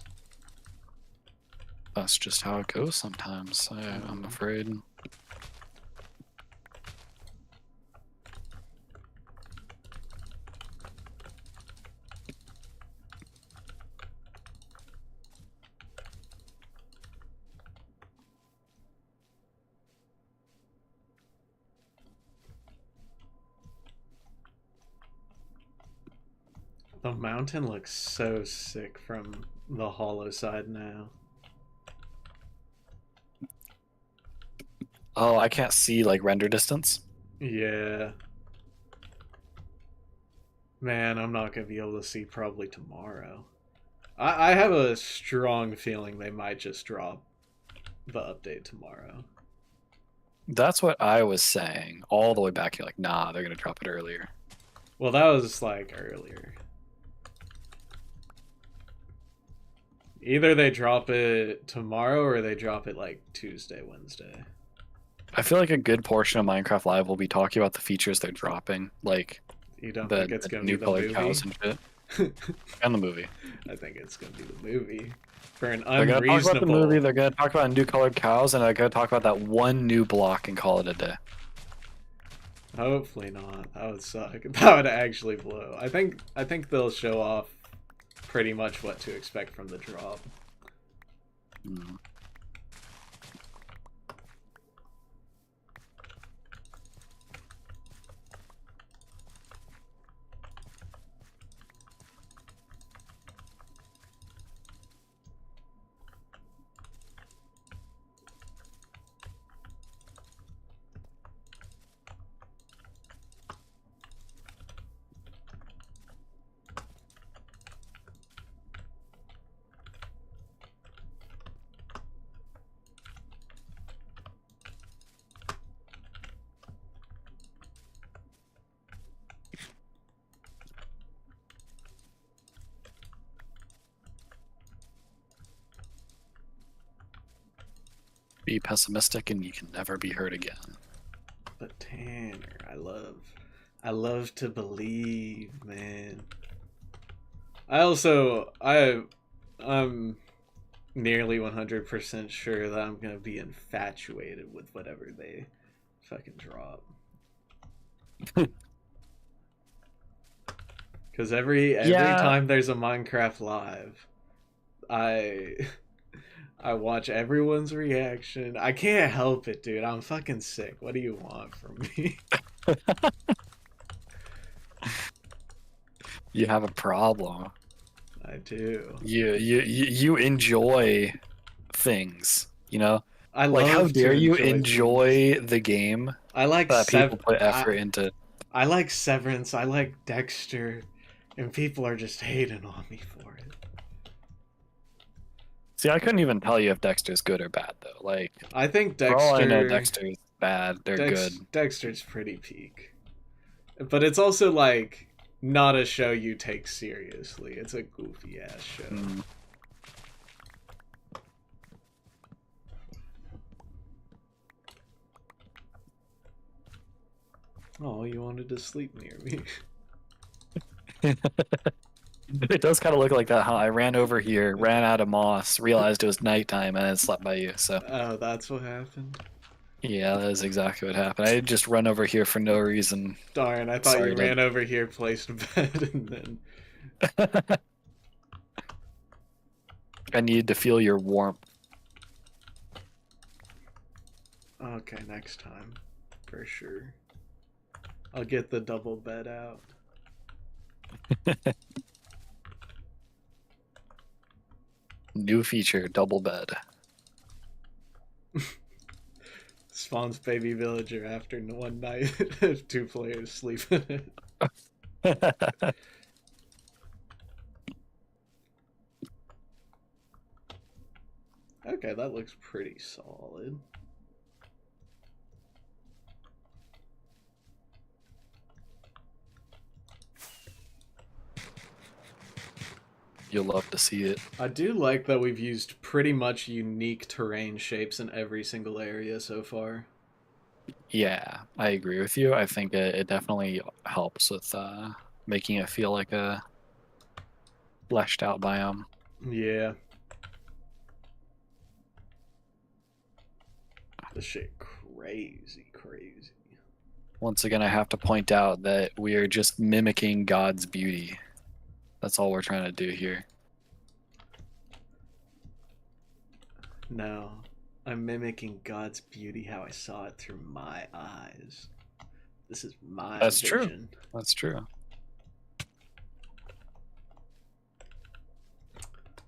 Speaker 2: That's just how it goes sometimes, I'm afraid.
Speaker 1: The mountain looks so sick from the hollow side now.
Speaker 2: Oh, I can't see, like, render distance?
Speaker 1: Yeah. Man, I'm not going to be able to see probably tomorrow. I have a strong feeling they might just drop the update tomorrow.
Speaker 2: That's what I was saying all the way back here. Like, nah, they're going to drop it earlier.
Speaker 1: Well, that was, like, earlier. Either they drop it tomorrow or they drop it like Tuesday, Wednesday.
Speaker 2: I feel like a good portion of Minecraft Live will be talking about the features they're dropping, like
Speaker 1: you don't think it's gonna
Speaker 2: new
Speaker 1: be the
Speaker 2: colored
Speaker 1: movie?
Speaker 2: Cows and shit. And the movie.
Speaker 1: I think it's gonna be the movie. For an
Speaker 2: They're
Speaker 1: unreasonable.
Speaker 2: gonna talk about the movie. They're gonna talk about new colored cows, and they're gonna talk about that one new block and call it a day.
Speaker 1: Hopefully not. That would suck. That would actually blow. I think they'll show off pretty much what to expect from the drop.
Speaker 2: Be pessimistic and you can never be hurt again.
Speaker 1: But Tanner, I love to believe, man. I'm nearly 100% sure that I'm gonna be infatuated with whatever they fucking drop. Because every time there's a Minecraft live, I I watch everyone's reaction. I can't help it, dude. I'm fucking sick. What do you want from me?
Speaker 2: You have a problem.
Speaker 1: I do.
Speaker 2: You enjoy things, you know?
Speaker 1: I
Speaker 2: Like,
Speaker 1: love
Speaker 2: how dare you
Speaker 1: enjoy
Speaker 2: enjoy the game
Speaker 1: I like
Speaker 2: that people put effort into?
Speaker 1: I like Severance. I like Dexter, and people are just hating on me for it.
Speaker 2: See, I couldn't even tell you if Dexter's good or bad though. Like,
Speaker 1: I think Dexter.
Speaker 2: for all I know, Dexter's bad. They're good.
Speaker 1: Dexter's pretty peak, but it's also like not a show you take seriously. It's a goofy ass show.
Speaker 2: Mm.
Speaker 1: Oh, you wanted to sleep near me.
Speaker 2: It does kind of look like that, huh? I ran over here, ran out of moss, realized it was nighttime, and then slept by you. So.
Speaker 1: Oh, that's what happened.
Speaker 2: Yeah, that is exactly what happened. I just run over here for no reason.
Speaker 1: Darn, I thought you ran over here, placed a bed, and then.
Speaker 2: I need to feel your warmth.
Speaker 1: Okay, next time, for sure. I'll get the double bed out.
Speaker 2: New feature, double bed.
Speaker 1: Spawns baby villager after one night if 2 players sleep in it. Okay, that looks pretty solid.
Speaker 2: You'll love to see it.
Speaker 1: I do like that we've used pretty much unique terrain shapes in every single area so far.
Speaker 2: Yeah, I agree with you. I think it definitely helps with making it feel like a fleshed out biome.
Speaker 1: Yeah. This shit crazy.
Speaker 2: Once again, I have to point out that we are just mimicking God's beauty. That's all we're trying to do here.
Speaker 1: No, I'm mimicking God's beauty how I saw it through my eyes. This is my
Speaker 2: That's
Speaker 1: vision.
Speaker 2: True. That's true.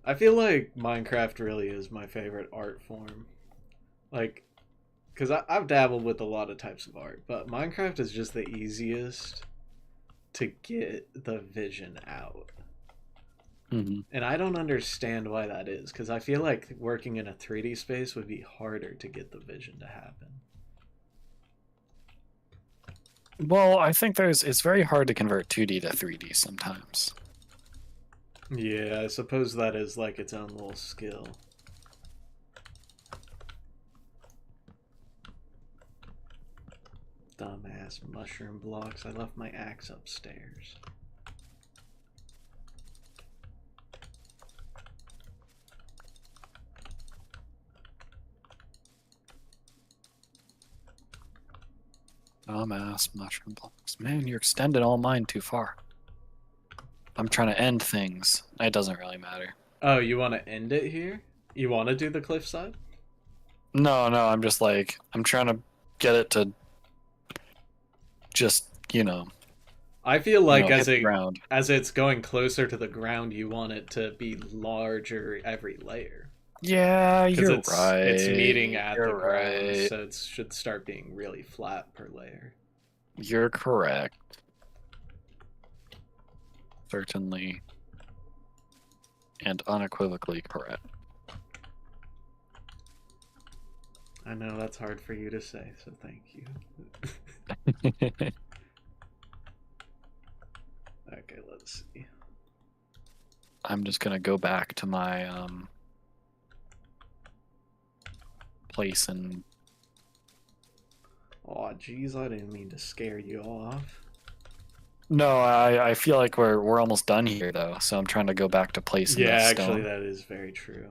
Speaker 1: I feel like Minecraft really is my favorite art form. Like, because I've dabbled with a lot of types of art, but Minecraft is just the easiest to get the vision out.
Speaker 2: Mm-hmm.
Speaker 1: And I don't understand why that is, because I feel like working in a 3D space would be harder to get the vision to happen.
Speaker 2: Well, I think it's very hard to convert 2D to 3D sometimes.
Speaker 1: Yeah, I suppose that is like its own little skill. Dumbass mushroom blocks. I left my axe upstairs.
Speaker 2: Dumbass mushroom blocks. Man, you're extending all mine too far. I'm trying to end things. It doesn't really matter.
Speaker 1: Oh, you want to end it here? You want to do the cliffside?
Speaker 2: No, I'm just like, I'm trying to get it to just,
Speaker 1: I feel like
Speaker 2: hit the ground.
Speaker 1: As it's going closer to the ground, you want it to be larger every layer.
Speaker 2: Yeah, you're right.
Speaker 1: It's meeting at the ground,
Speaker 2: right.
Speaker 1: so it should start being really flat per layer.
Speaker 2: You're correct. Certainly and unequivocally correct.
Speaker 1: I know that's hard for you to say, so thank you. Okay, let's see.
Speaker 2: I'm just gonna go back to my place and.
Speaker 1: Oh, jeez, I didn't mean to scare you off.
Speaker 2: No, I feel like we're almost done here though, so I'm trying to go back to placing
Speaker 1: Yeah,
Speaker 2: that
Speaker 1: actually,
Speaker 2: stone,
Speaker 1: that is very true.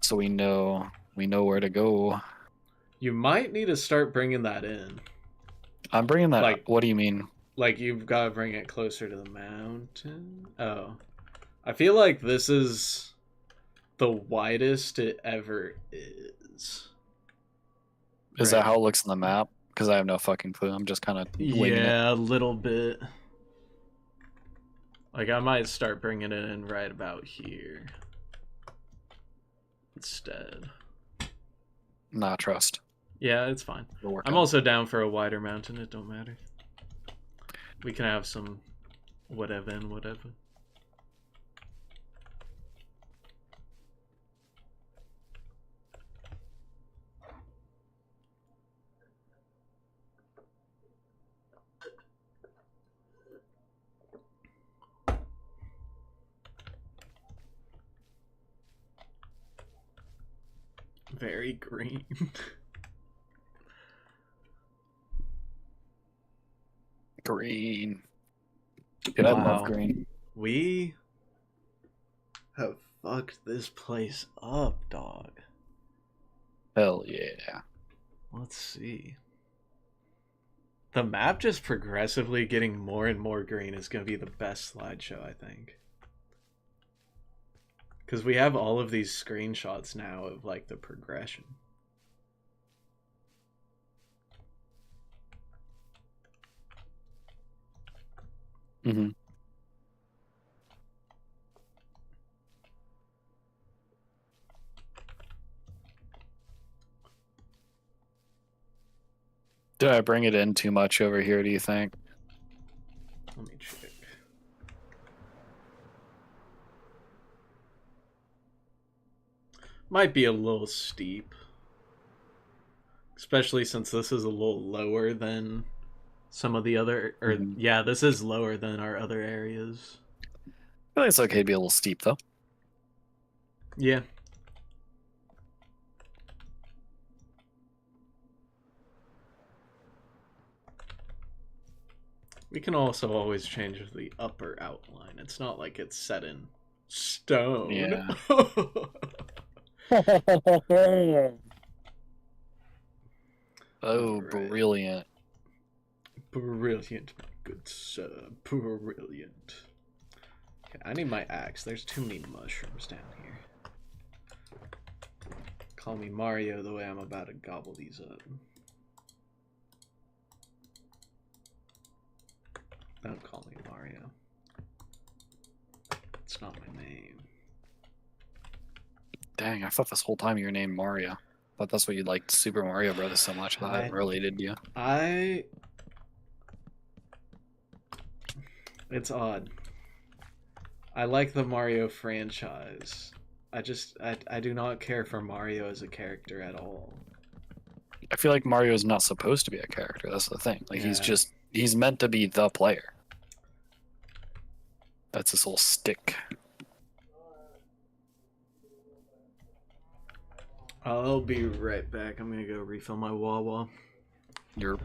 Speaker 2: so we know where to go.
Speaker 1: You might need to start bringing that in.
Speaker 2: I'm bringing that.
Speaker 1: Like,
Speaker 2: What do you mean?
Speaker 1: like you've got to bring it closer to the mountain. Oh, I feel like this is the widest it ever is.
Speaker 2: Is that
Speaker 1: Right.
Speaker 2: how it looks on the map? Because I have no fucking clue. I'm just kind of winging it.
Speaker 1: Yeah, a little bit. Like, I might start bringing it in right about here instead.
Speaker 2: Nah, trust.
Speaker 1: Yeah, it's fine. I'm
Speaker 2: out.
Speaker 1: also down for a wider mountain. It don't matter. We can have some whatever and whatever. Very green.
Speaker 2: Green. Dude, I love green.
Speaker 1: We have fucked this place up, dog.
Speaker 2: Hell yeah.
Speaker 1: Let's see. The map just progressively getting more and more green is going to be the best slideshow, I think. Because we have all of these screenshots now of, like, the progression.
Speaker 2: Mm-hmm. Did I bring it in too much over here, do you think?
Speaker 1: Let me check. Might be a little steep. Especially since this is a little lower than some of the other... Or, yeah, this is lower than our other areas.
Speaker 2: I feel like it's okay to be a little steep, though.
Speaker 1: Yeah. We can also always change the upper outline. It's not like it's set in stone.
Speaker 2: Yeah. Oh, right. Brilliant.
Speaker 1: Brilliant, my good sir. Brilliant. Okay, I need my axe. There's too many mushrooms down here. Call me Mario the way I'm about to gobble these up. Don't call me Mario. It's not my name.
Speaker 2: Dang, I thought this whole time you were named Mario. I thought that's what you liked Super Mario Brothers so much. That related to you.
Speaker 1: It's odd. I like the Mario franchise. I do not care for Mario as a character at all.
Speaker 2: I feel like Mario is not supposed to be a character. That's the thing. Like, yeah. He's meant to be the player. That's his whole stick.
Speaker 1: I'll be right back. I'm gonna go refill my Wawa.
Speaker 2: You're...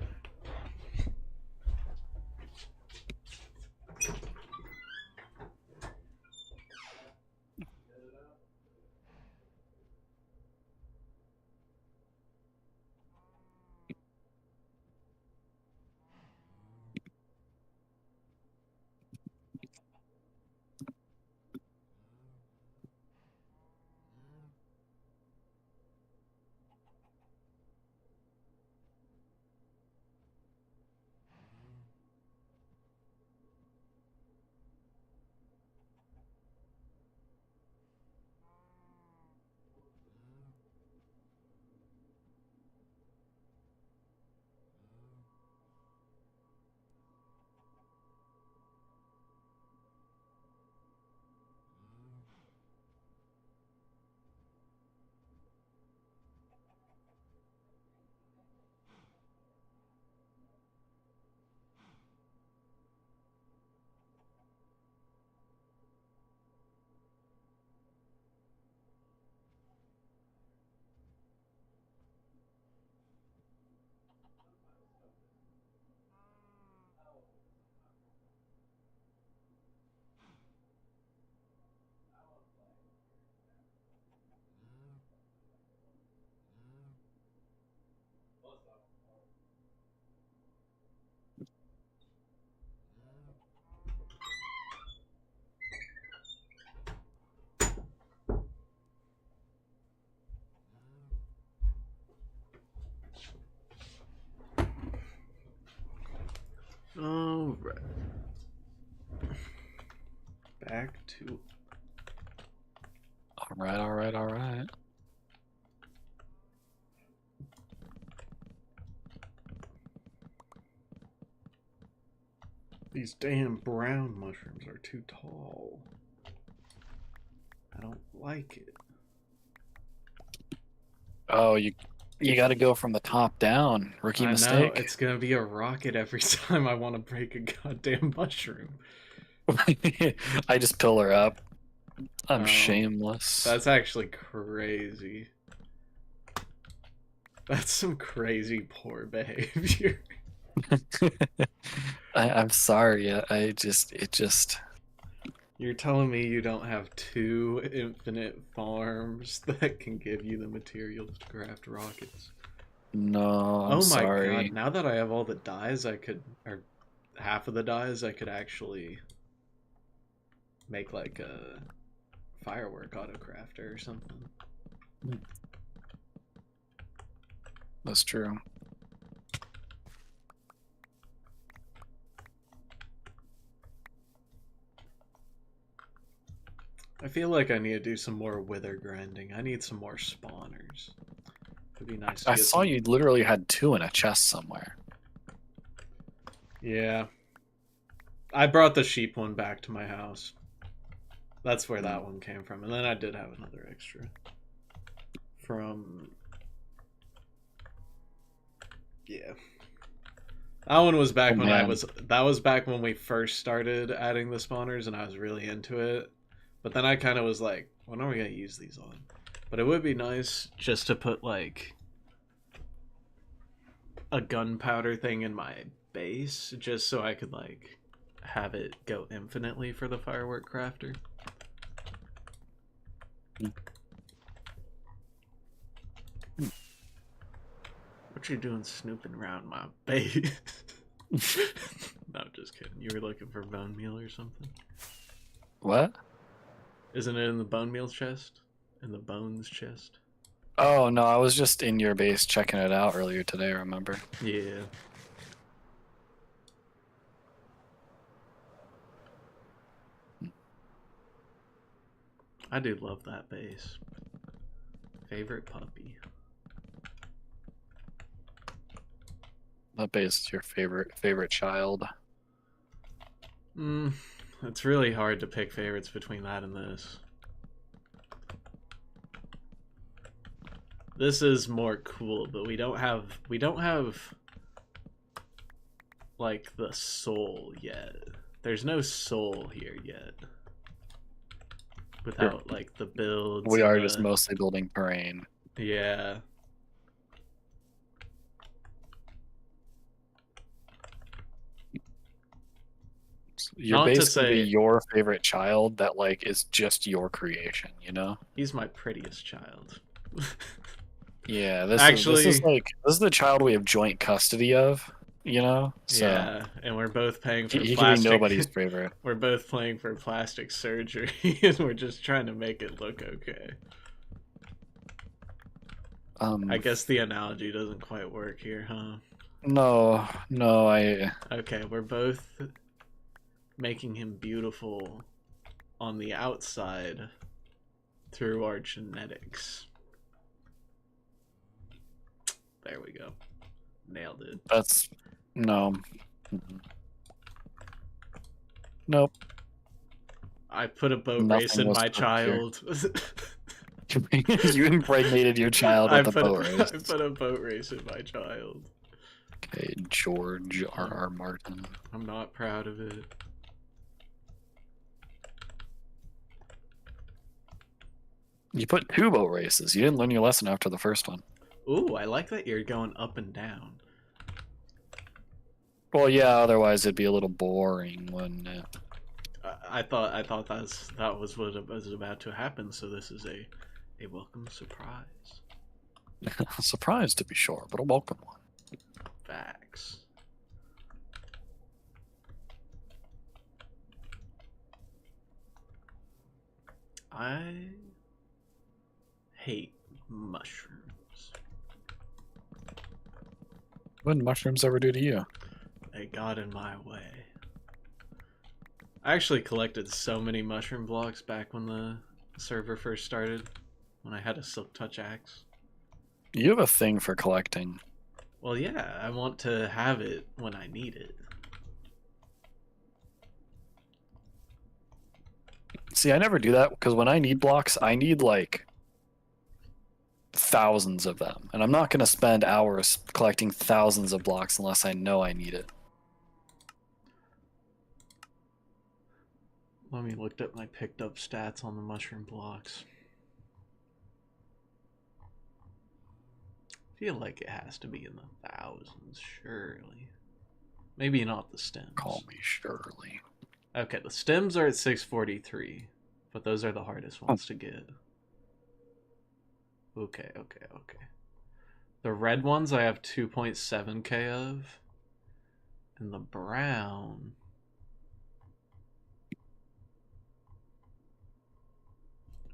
Speaker 1: All right. Back to.
Speaker 2: All right, all right, all right.
Speaker 1: These damn brown mushrooms are too tall. I don't like it.
Speaker 2: Oh, you got to go from the top down. Rookie
Speaker 1: I know,
Speaker 2: mistake.
Speaker 1: it's gonna be a rocket every time I want to break a goddamn mushroom.
Speaker 2: I just pillar up. I'm
Speaker 1: Oh,
Speaker 2: shameless.
Speaker 1: That's actually crazy. That's some crazy poor behavior.
Speaker 2: I'm sorry. It just.
Speaker 1: You're telling me you don't have 2 infinite farms that can give you the materials to craft rockets?
Speaker 2: No, I'm
Speaker 1: Oh my
Speaker 2: sorry.
Speaker 1: god, now that I have all the dyes, I could, or half of the dyes, I could actually make like a firework autocrafter or something.
Speaker 2: That's true.
Speaker 1: I feel like I need to do some more wither grinding. I need some more spawners. It'd be nice to
Speaker 2: I
Speaker 1: get
Speaker 2: saw
Speaker 1: some...
Speaker 2: you literally had 2 in a chest somewhere.
Speaker 1: Yeah. I brought the sheep one back to my house. That's where that one came from. And then I did have another extra. From... Yeah. That one was back when that was back when we first started adding the spawners and I was really into it. But then I kind of was like, when are we going to use these on? But it would be nice just to put like a gunpowder thing in my base just so I could like have it go infinitely for the firework crafter. What you doing snooping around my base? No, I'm just kidding. You were looking for bone meal or something?
Speaker 2: What?
Speaker 1: Isn't it in the bone meal chest? In the bones chest?
Speaker 2: Oh, no, I was just in your base checking it out earlier today, remember?
Speaker 1: Yeah. I do love that base. Favorite puppy.
Speaker 2: That base is your favorite child.
Speaker 1: It's really hard to pick favorites between that and this. This is more cool, but we don't have like the soul yet. There's no soul here yet. Without like the builds.
Speaker 2: We are just mostly building terrain.
Speaker 1: Yeah.
Speaker 2: You're basically your favorite child that like is just your creation, you know?
Speaker 1: He's my prettiest child.
Speaker 2: Yeah, this is the child we have joint custody of, you know? So
Speaker 1: yeah, and we're both paying for
Speaker 2: he
Speaker 1: plastic.
Speaker 2: can be nobody's favorite.
Speaker 1: We're both paying for plastic surgery, and we're just trying to make it look okay. I guess the analogy doesn't quite work here, huh?
Speaker 2: No,
Speaker 1: Okay, we're both making him beautiful on the outside through our genetics. There we go. Nailed it.
Speaker 2: That's... No. Nope.
Speaker 1: I put a boat race in my child.
Speaker 2: You impregnated your child with a boat race.
Speaker 1: I put a boat race in my child.
Speaker 2: Okay, George R.R. Martin.
Speaker 1: I'm not proud of it.
Speaker 2: You put 2 boat races. You didn't learn your lesson after the first one.
Speaker 1: Ooh, I like that you're going up and down.
Speaker 2: Well, yeah. Otherwise, it'd be a little boring, wouldn't it?
Speaker 1: I thought that was what was about to happen. So this is a welcome surprise.
Speaker 2: A surprise, to be sure, but a welcome one.
Speaker 1: Facts. I hate mushrooms.
Speaker 2: What did mushrooms ever do to you?
Speaker 1: They got in my way. I actually collected so many mushroom blocks back when the server first started, when I had a silk touch axe.
Speaker 2: You have a thing for collecting.
Speaker 1: Well, yeah, I want to have it when I need it.
Speaker 2: See, I never do that because when I need blocks, I need like thousands of them. And I'm not going to spend hours collecting thousands of blocks unless I know I need it.
Speaker 1: Let me look at my picked up stats on the mushroom blocks. I feel like it has to be in the thousands, surely. Maybe not the stems.
Speaker 2: Call me Shirley.
Speaker 1: Okay, the stems are at 643, but those are the hardest ones to get. Okay. The red ones I have 2.7k of, and the brown...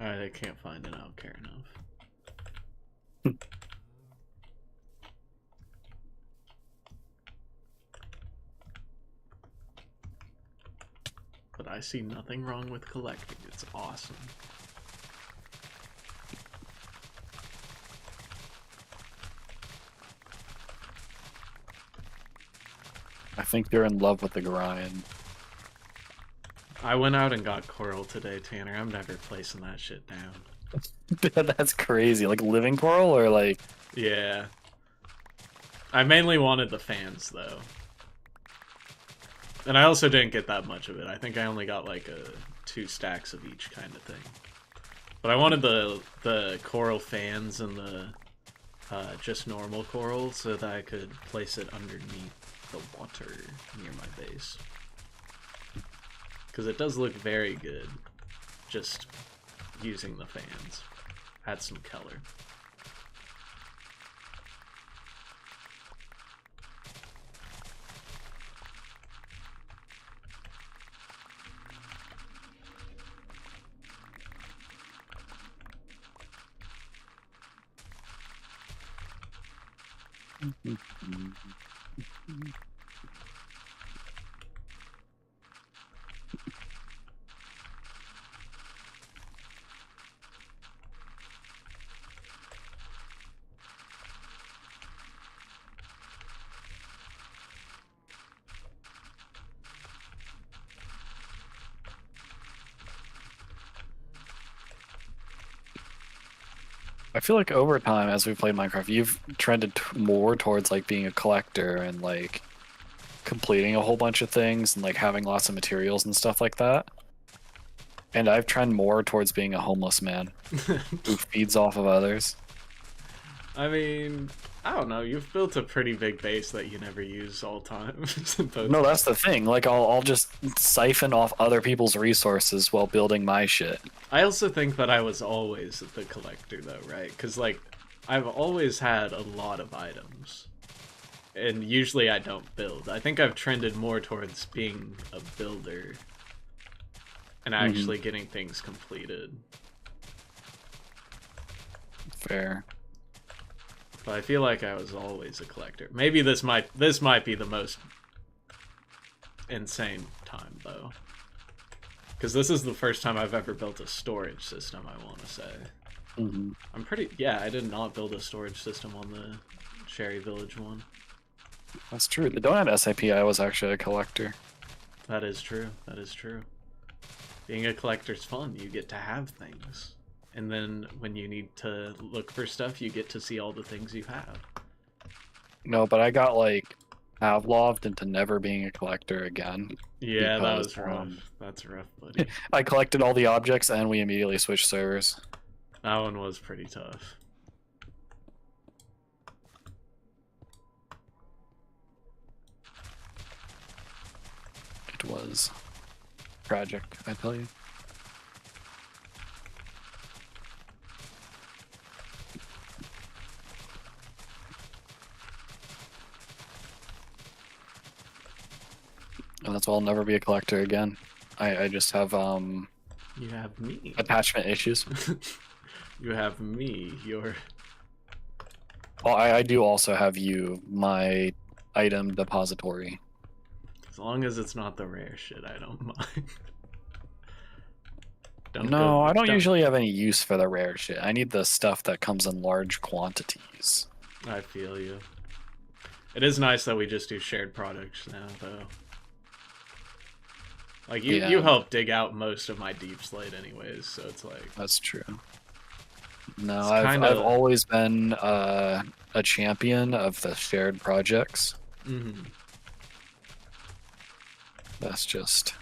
Speaker 1: Alright, I can't find it, I don't care enough. But I see nothing wrong with collecting, it's awesome.
Speaker 2: I think you're in love with the grind.
Speaker 1: I went out and got coral today, Tanner. I'm never placing that shit down.
Speaker 2: That's crazy. Like living coral or like...
Speaker 1: Yeah. I mainly wanted the fans, though. And I also didn't get that much of it. I think I only got like 2 stacks of each kind of thing. But I wanted the coral fans and the just normal coral so that I could place it underneath the water near my base. Because it does look very good just using the fans. Add some color.
Speaker 2: I feel like over time, as we played Minecraft, you've trended more towards like being a collector and like completing a whole bunch of things and like having lots of materials and stuff like that. And I've trended more towards being a homeless man who feeds off of others.
Speaker 1: I mean, I don't know. You've built a pretty big base that you never use all time.
Speaker 2: No, that's the thing. Like, I'll just siphon off other people's resources while building my shit.
Speaker 1: I also think that I was always the collector, though, right? Because, like, I've always had a lot of items. And usually I don't build. I think I've trended more towards being a builder and actually getting things completed.
Speaker 2: Fair.
Speaker 1: But I feel like I was always a collector. Maybe this might be the most insane time, though. Because this is the first time I've ever built a storage system, I want to say. I'm pretty... Yeah, I did not build a storage system on the Cherry Village one.
Speaker 2: That's true. The Donut SAP, I was actually a collector.
Speaker 1: That is true. That is true. Being a collector's fun. You get to have things. And then when you need to look for stuff, you get to see all the things you have.
Speaker 2: No, but I got, like, Pavloved into never being a collector again.
Speaker 1: Yeah, that was rough. That's rough, buddy.
Speaker 2: I collected all the objects and we immediately switched servers.
Speaker 1: That one was pretty tough.
Speaker 2: It was tragic, I tell you. And that's why I'll never be a collector again. I just have
Speaker 1: You have me.
Speaker 2: attachment issues.
Speaker 1: You have me. You're...
Speaker 2: Well, I do also have you, my item depository.
Speaker 1: As long as it's not the rare shit, I don't mind.
Speaker 2: I don't usually have any use for the rare shit. I need the stuff that comes in large quantities.
Speaker 1: I feel you. It is nice that we just do shared products now, though. Like, you help dig out most of my deep slate anyways, so it's like...
Speaker 2: That's true. No, I've always been a champion of the shared projects.
Speaker 1: Mm-hmm.
Speaker 2: That's just...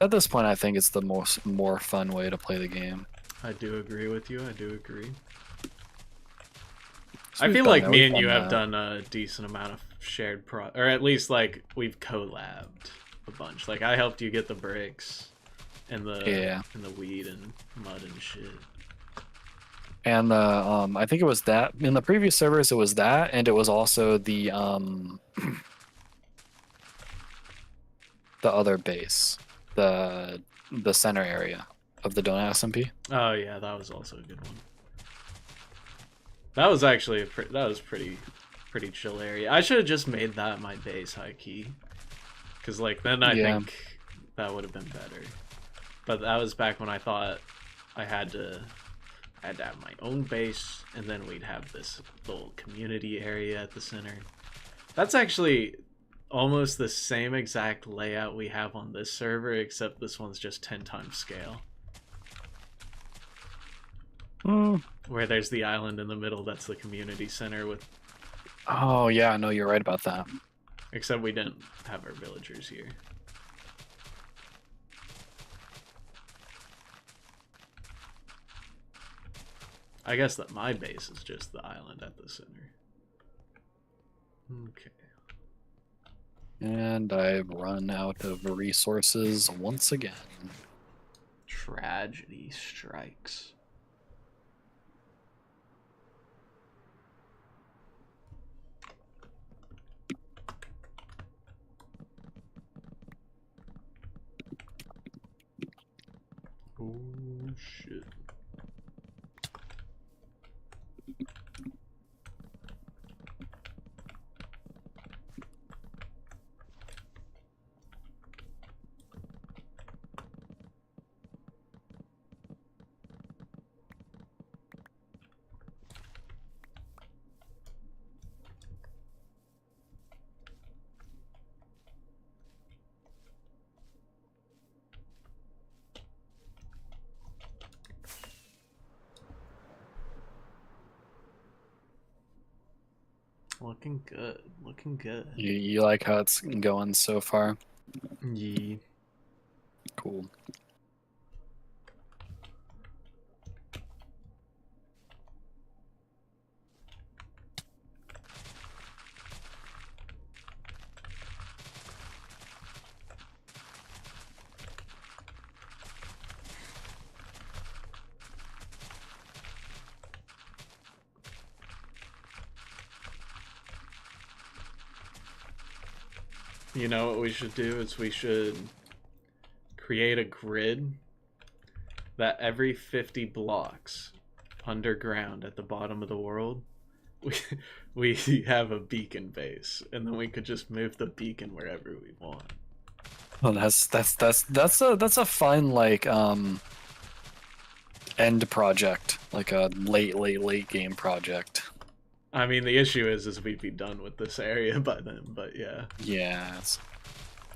Speaker 2: At this point, I think it's the more fun way to play the game.
Speaker 1: I do agree with you, I do agree. I feel like me and you have done a decent amount of shared or at least, like, we've collabed a bunch. Like, I helped you get the bricks and the weed and mud and shit.
Speaker 2: And the I think it was that in the previous servers. It was that, and it was also the other base, the center area of the Donut SMP.
Speaker 1: Oh yeah, that was also a good one. That was actually pretty chill area. I should have just made that my base high key, because like then I think that would have been better. But that was back when I thought I had to have my own base, and then we'd have this little community area at the center. That's actually almost the same exact layout we have on this server, except this one's just 10 times scale. Where there's the island in the middle, that's the community center with...
Speaker 2: Oh yeah, no, you're right about that.
Speaker 1: Except we didn't have our villagers here. I guess that my base is just the island at the center. Okay.
Speaker 2: And I've run out of resources once again.
Speaker 1: Tragedy strikes. Oh shit. Looking good. Looking good.
Speaker 2: You like how it's going so far?
Speaker 1: Yeah.
Speaker 2: Cool.
Speaker 1: You know what we should do is we should create a grid that every 50 blocks underground at the bottom of the world we have a beacon base, and then we could just move the beacon wherever we want.
Speaker 2: Well, that's a fine like end project, like a late game project.
Speaker 1: I mean, the issue is we'd be done with this area by then, but yeah.
Speaker 2: Yeah.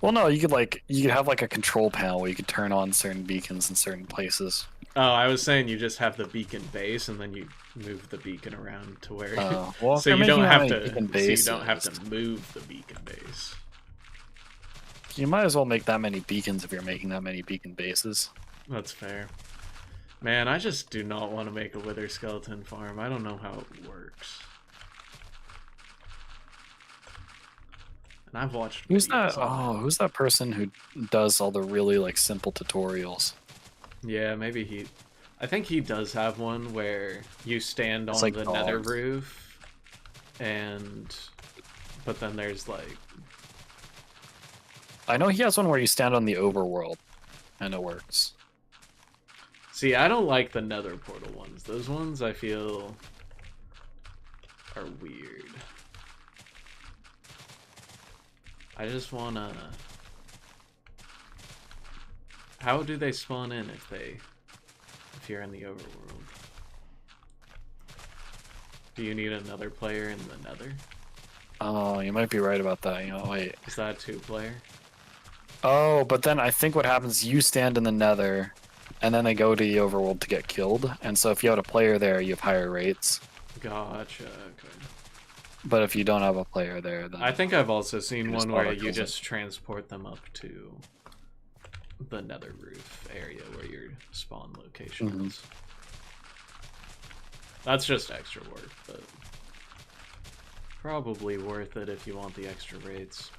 Speaker 2: Well, no, you could have like a control panel where you could turn on certain beacons in certain places.
Speaker 1: Oh, I was saying you just have the beacon base, and then you move the beacon around to where.
Speaker 2: Well,
Speaker 1: so you don't have to. So you don't have to move the beacon base.
Speaker 2: You might as well make that many beacons if you're making that many beacon bases.
Speaker 1: That's fair. Man, I just do not want to make a wither skeleton farm. I don't know how it works. And I've watched.
Speaker 2: Who's that? Oh, who's that person who does all the really like simple tutorials?
Speaker 1: Yeah, maybe he. I think he does have one where you stand on
Speaker 2: like
Speaker 1: the nether roof, but then there's like.
Speaker 2: I know he has one where you stand on the overworld, and it works.
Speaker 1: See, I don't like the nether portal ones. Those ones I feel are weird. I just wanna How do they spawn in if you're in the overworld? Do you need another player in the Nether?
Speaker 2: Oh, you might be right about that. You know, wait.
Speaker 1: Is that a 2-player?
Speaker 2: Oh, but then I think what happens, you stand in the Nether, and then they go to the overworld to get killed. And so if you have a player there, you have higher rates.
Speaker 1: Gotcha. Okay.
Speaker 2: But if you don't have a player there, then
Speaker 1: I think I've also seen one where you
Speaker 2: auto-kills it.
Speaker 1: just transport them up to the Nether roof area where your spawn location is. That's just extra work, but probably worth it if you want the extra rates.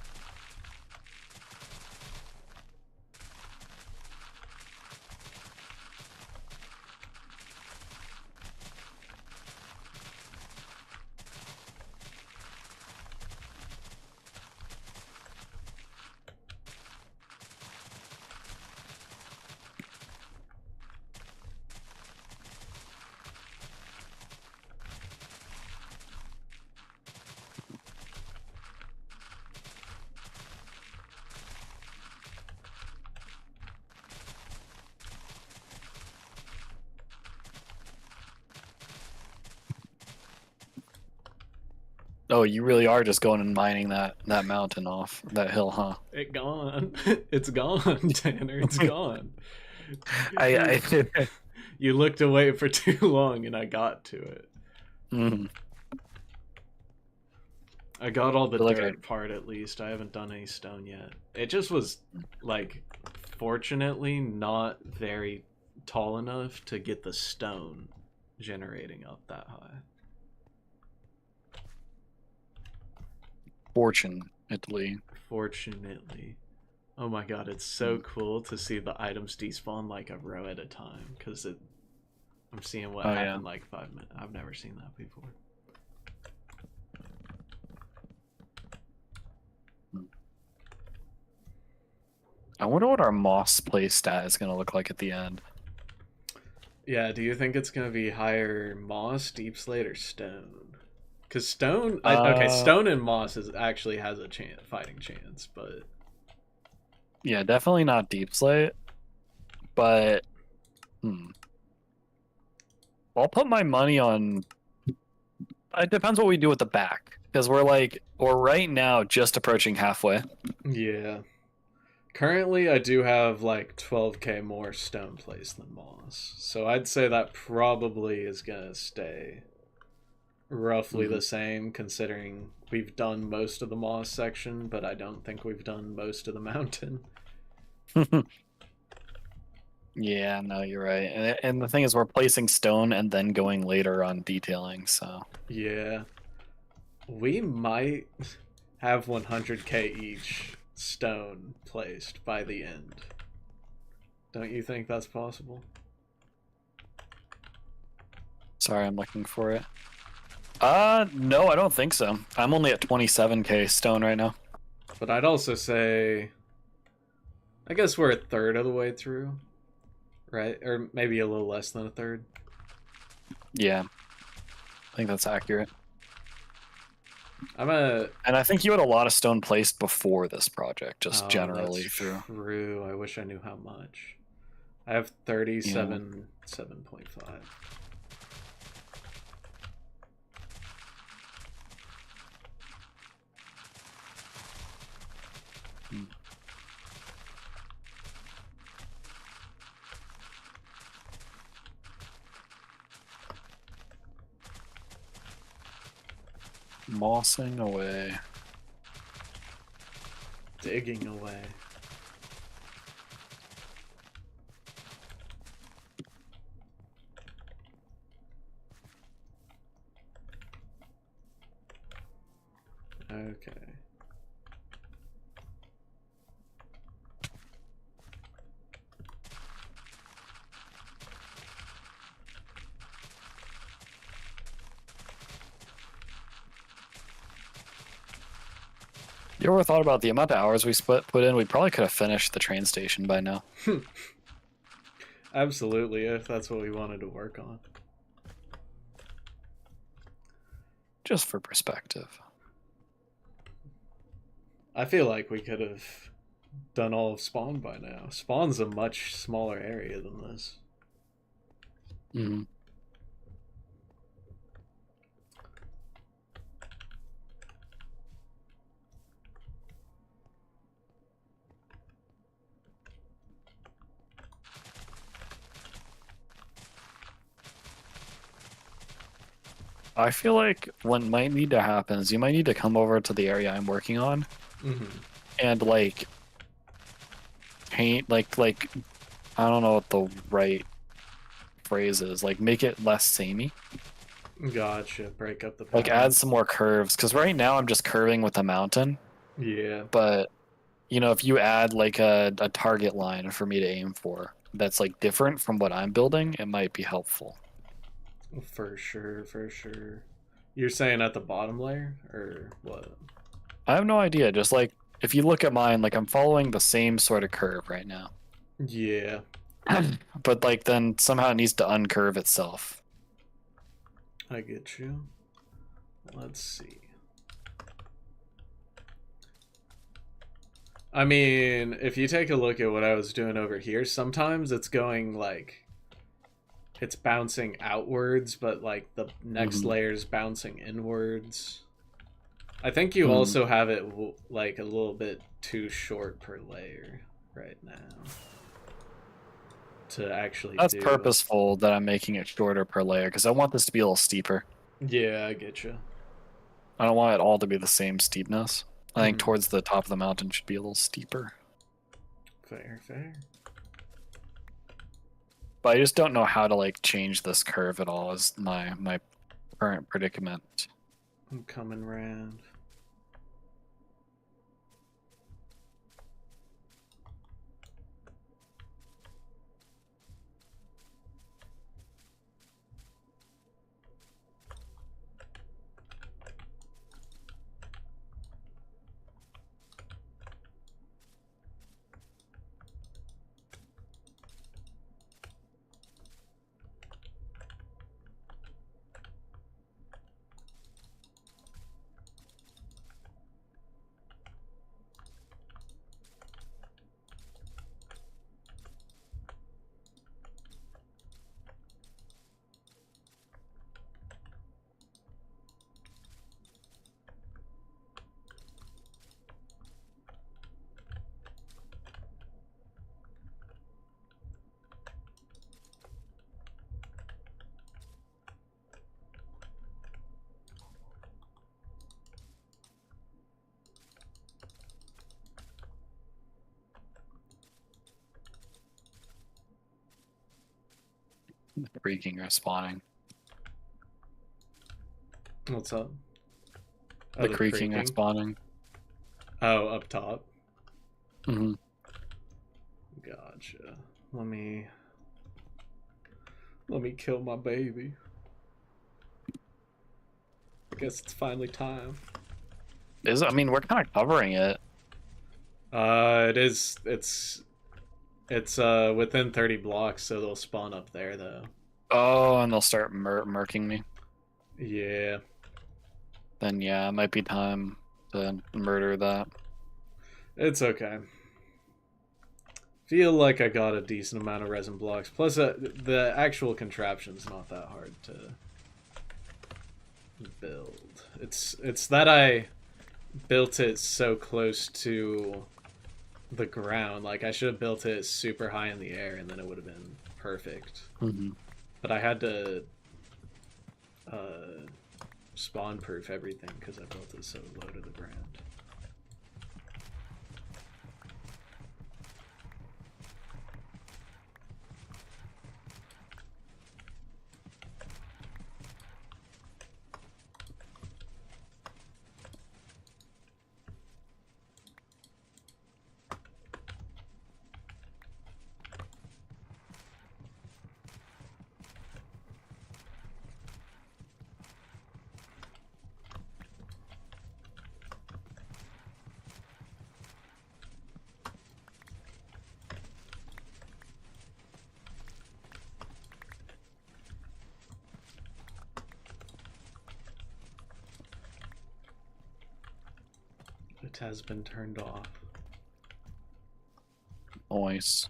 Speaker 2: Oh, you really are just going and mining that mountain off, that hill, huh?
Speaker 1: It gone. It's gone, Tanner. It's gone.
Speaker 2: I
Speaker 1: You looked away for too long and I got to it. I got all the dirt part at least. I haven't done any stone yet. It just was, like, fortunately not very tall enough to get the stone generating up that high.
Speaker 2: Fortunately.
Speaker 1: Oh my god, it's so cool to see the items despawn like a row at a time, because I'm seeing what happened like 5 minutes. I've never seen that before.
Speaker 2: I wonder what our moss play stat is going to look like at the end.
Speaker 1: Yeah, do you think it's going to be higher moss, deep slate, or stone? Because stone... okay, stone and moss actually has a fighting chance, but...
Speaker 2: Yeah, definitely not deep slate. But... I'll put my money on... It depends what we do with the back. Because we're right now just approaching halfway.
Speaker 1: Yeah. Currently, I do have like 12k more stone placed than moss. So I'd say that probably is going to stay roughly the same, considering we've done most of the moss section, but I don't think we've done most of the mountain.
Speaker 2: Yeah, no, you're right. And the thing is, we're placing stone and then going later on detailing, so...
Speaker 1: Yeah. We might have 100k each stone placed by the end. Don't you think that's possible?
Speaker 2: Sorry, I'm looking for it. No, I don't think so. I'm only at 27k stone right now.
Speaker 1: But I'd also say... I guess we're a third of the way through, right? Or maybe a little less than a third.
Speaker 2: Yeah. I think that's accurate.
Speaker 1: And
Speaker 2: I think you had a lot of stone placed before this project, just generally
Speaker 1: that's
Speaker 2: through.
Speaker 1: True. I wish I knew how much. I have 37, 7.5.
Speaker 2: Mossing away.
Speaker 1: Digging away. Okay.
Speaker 2: You ever thought about the amount of hours we put in? We probably could have finished the train station by now.
Speaker 1: Absolutely, if that's what we wanted to work on.
Speaker 2: Just for perspective.
Speaker 1: I feel like we could have done all of spawn by now. Spawn's a much smaller area than this.
Speaker 2: Mm-hmm. I feel like what might need to happen is you might need to come over to the area I'm working on and like paint like I don't know what the right phrase is, like make it less samey.
Speaker 1: Gotcha. Break up the
Speaker 2: Like
Speaker 1: pattern.
Speaker 2: add some more curves, because right now I'm just curving with a mountain.
Speaker 1: Yeah.
Speaker 2: But you know, if you add like a target line for me to aim for that's like different from what I'm building, it might be helpful.
Speaker 1: For sure, for sure. You're saying at the bottom layer or what?
Speaker 2: I have no idea. Just like if you look at mine, like I'm following the same sort of curve right now.
Speaker 1: Yeah.
Speaker 2: But like then somehow it needs to uncurve itself.
Speaker 1: I get you. Let's see. I mean, if you take a look at what I was doing over here, sometimes it's going like it's bouncing outwards, but like the next layer's bouncing inwards. I think you also have it like a little bit too short per layer right now to actually
Speaker 2: That's
Speaker 1: do.
Speaker 2: purposeful that I'm making it shorter per layer because I want this to be a little steeper.
Speaker 1: Yeah, I get you.
Speaker 2: I don't want it all to be the same steepness. I think towards the top of the mountain should be a little steeper.
Speaker 1: Fair, fair.
Speaker 2: But I just don't know how to like change this curve at all is my current predicament.
Speaker 1: I'm coming around.
Speaker 2: The creaking or spawning.
Speaker 1: What's up?
Speaker 2: The creaking or spawning.
Speaker 1: Oh, up top.
Speaker 2: Mm-hmm.
Speaker 1: Gotcha. Let me kill my baby. I guess it's finally time.
Speaker 2: I mean, we're kind of covering it.
Speaker 1: It is. It's within 30 blocks, so they'll spawn up there though.
Speaker 2: Oh, and they'll start murking me.
Speaker 1: Yeah.
Speaker 2: Then yeah, it might be time to murder that.
Speaker 1: It's okay. Feel like I got a decent amount of resin blocks. Plus, the actual contraption's not that hard to build. It's that I built it so close to the ground. Like, I should have built it super high in the air, and then it would have been perfect. But I had to spawn-proof everything because I built it so low to the ground. It has been turned off.
Speaker 2: Nice.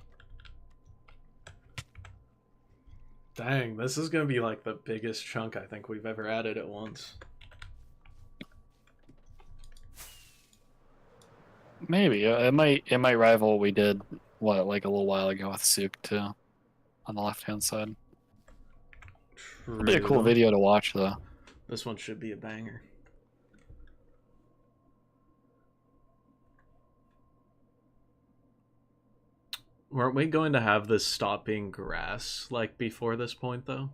Speaker 1: Dang, this is gonna be like the biggest chunk I think we've ever added at once.
Speaker 2: Maybe it might rival what we did like a little while ago with Souk too, on the left hand side. It'll be a cool video to watch though.
Speaker 1: This one should be a banger. Weren't we going to have this stop being grass like before this point though?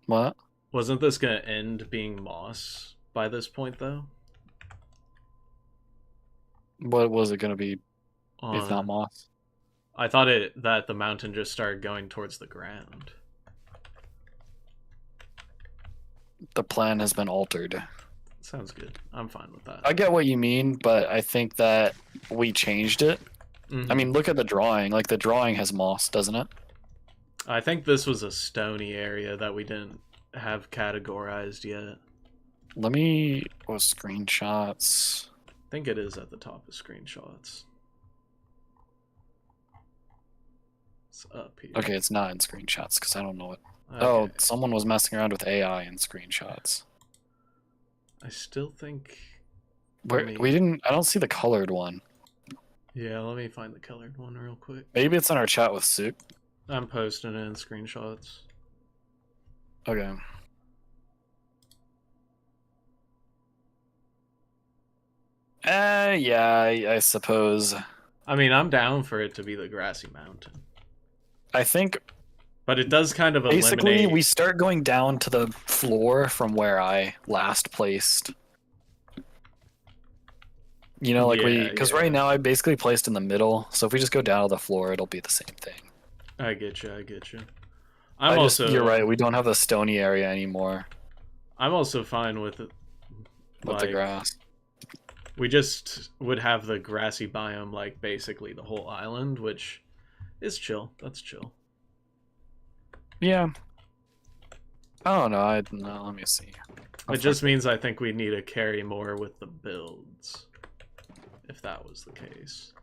Speaker 2: What?
Speaker 1: Wasn't this gonna end being moss by this point though?
Speaker 2: What was it gonna be if not moss?
Speaker 1: I thought that the mountain just started going towards the ground.
Speaker 2: The plan has been altered.
Speaker 1: Sounds good. I'm fine with that.
Speaker 2: I get what you mean, but I think that we changed it.
Speaker 1: Mm-hmm.
Speaker 2: I mean, look at the drawing. Like, the drawing has moss, doesn't it?
Speaker 1: I think this was a stony area that we didn't have categorized yet.
Speaker 2: Let me... screenshots.
Speaker 1: I think it is at the top of screenshots. It's up here.
Speaker 2: Okay, it's not in screenshots, because I don't know what...
Speaker 1: Okay.
Speaker 2: Oh, someone was messing around with AI in screenshots.
Speaker 1: I still think...
Speaker 2: We didn't... I don't see the colored one.
Speaker 1: Yeah, let me find the colored one real quick.
Speaker 2: Maybe it's in our chat with Souk.
Speaker 1: I'm posting it in screenshots.
Speaker 2: Okay. Yeah, I suppose.
Speaker 1: I mean, I'm down for it to be the grassy mountain.
Speaker 2: I think...
Speaker 1: But it does kind of
Speaker 2: basically,
Speaker 1: eliminate...
Speaker 2: we start going down to the floor from where I last placed. You know, like because right now I basically placed in the middle, so if we just go down to the floor, it'll be the same thing.
Speaker 1: I get you, I get you.
Speaker 2: You're right, we don't have the stony area anymore.
Speaker 1: I'm also fine with it.
Speaker 2: With the grass.
Speaker 1: We just would have the grassy biome, like, basically the whole island, which is chill. That's chill.
Speaker 2: Yeah. I don't know. No, let me see.
Speaker 1: It just means I think we need to carry more with the builds, if that was the case.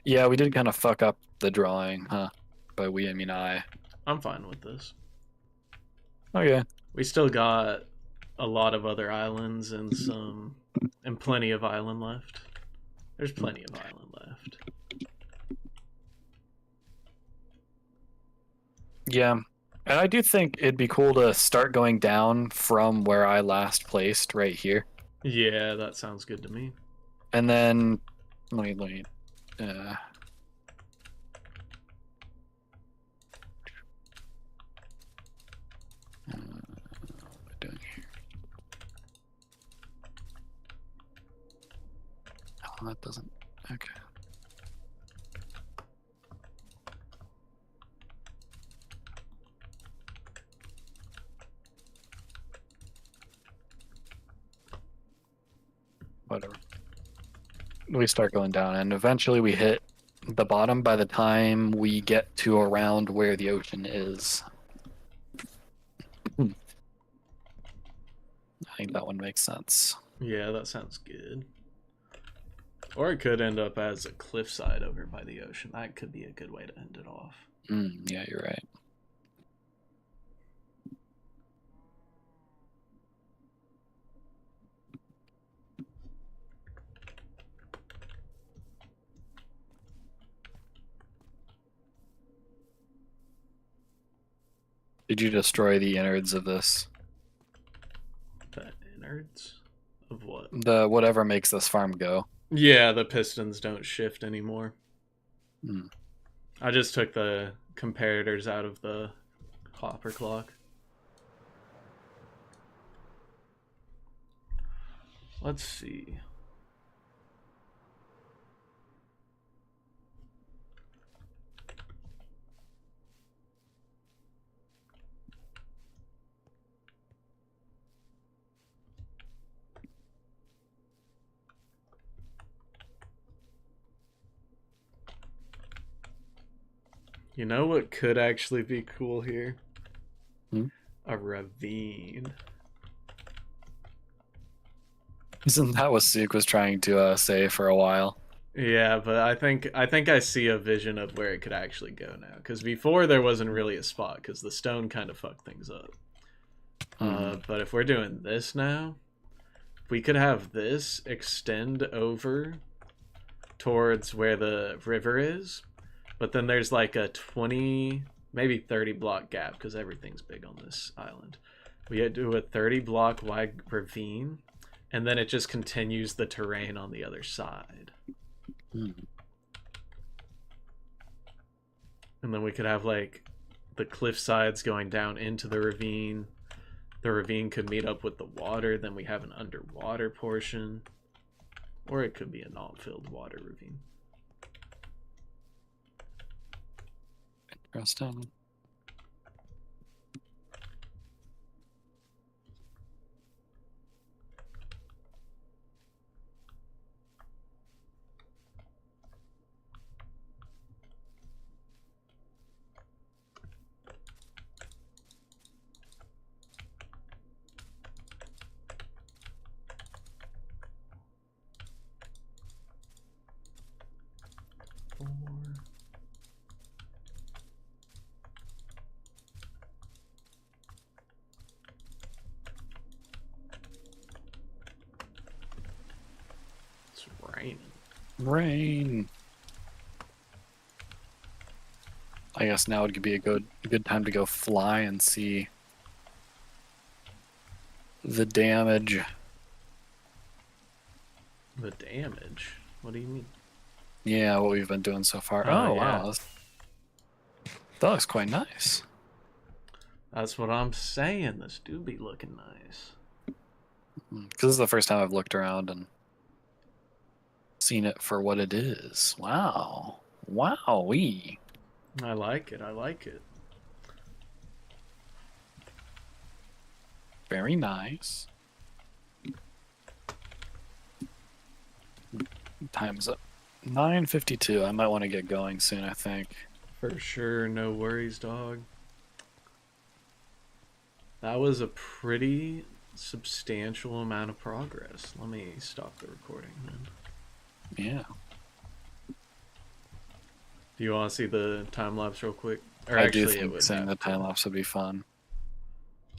Speaker 2: Yeah, we did kind of fuck up the drawing, huh? By we, I mean I.
Speaker 1: I'm fine with this.
Speaker 2: Okay.
Speaker 1: We still got a lot of other islands and plenty of island left. There's plenty of island left.
Speaker 2: Yeah. And I do think it'd be cool to start going down from where I last placed right here.
Speaker 1: Yeah, that sounds good to me.
Speaker 2: And then let me what am I doing here? Oh, that doesn't. Okay. Whatever. We start going down, and eventually we hit the bottom by the time we get to around where the ocean is. I think that one makes sense.
Speaker 1: Yeah, that sounds good. Or it could end up as a cliffside over by the ocean. That could be a good way to end it off.
Speaker 2: Yeah, you're right. Did you destroy the innards of this?
Speaker 1: The innards? Of what?
Speaker 2: The whatever makes this farm go.
Speaker 1: Yeah, the pistons don't shift anymore.
Speaker 2: Hmm.
Speaker 1: I just took the comparators out of the hopper clock. Let's see. You know what could actually be cool here? A ravine.
Speaker 2: Isn't that what Suk was trying to say for a while?
Speaker 1: Yeah, but I think I see a vision of where it could actually go now. Because before there wasn't really a spot, because the stone kind of fucked things up. But if we're doing this now, we could have this extend over towards where the river is, but then there's like a 20, maybe 30 block gap because everything's big on this island. We do a 30 block wide ravine, and then it just continues the terrain on the other side. And then we could have like the cliff sides going down into the ravine. The ravine could meet up with the water, then we have an underwater portion. Or it could be a not-filled water ravine.
Speaker 2: Interesting.
Speaker 1: It's raining.
Speaker 2: Rain. I guess now would be a good time to go fly and see the damage.
Speaker 1: The damage? What do you mean?
Speaker 2: Yeah, what we've been doing so far.
Speaker 1: Oh,
Speaker 2: Oh,
Speaker 1: yeah.
Speaker 2: wow. That looks quite nice.
Speaker 1: That's what I'm saying. This do be looking nice.
Speaker 2: Because this is the first time I've looked around and seen it for what it is. Wow. Wowee.
Speaker 1: I like it. I like it.
Speaker 2: Very nice. Time's up. 9:52. I might want to get going soon, I think.
Speaker 1: For sure. No worries, dog. That was a pretty substantial amount of progress. Let me stop the recording then.
Speaker 2: Yeah.
Speaker 1: Do you want to see the time lapse real quick? Or
Speaker 2: I
Speaker 1: actually,
Speaker 2: do think seeing the time lapse would be fun.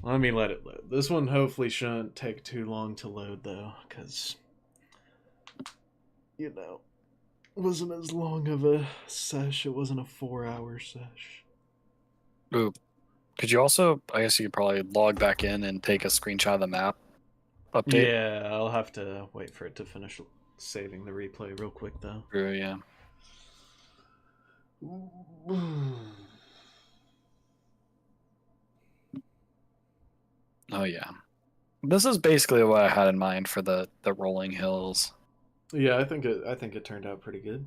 Speaker 1: Let me let it load. This one hopefully shouldn't take too long to load though, because you know, it wasn't as long of a sesh. It wasn't a 4-hour sesh.
Speaker 2: Ooh. Could you also, I guess you could probably log back in and take a screenshot of the map update?
Speaker 1: Yeah, I'll have to wait for it to finish saving the replay real quick though.
Speaker 2: True, yeah. Oh yeah. This is basically what I had in mind for the rolling hills.
Speaker 1: Yeah, I think it turned out pretty good.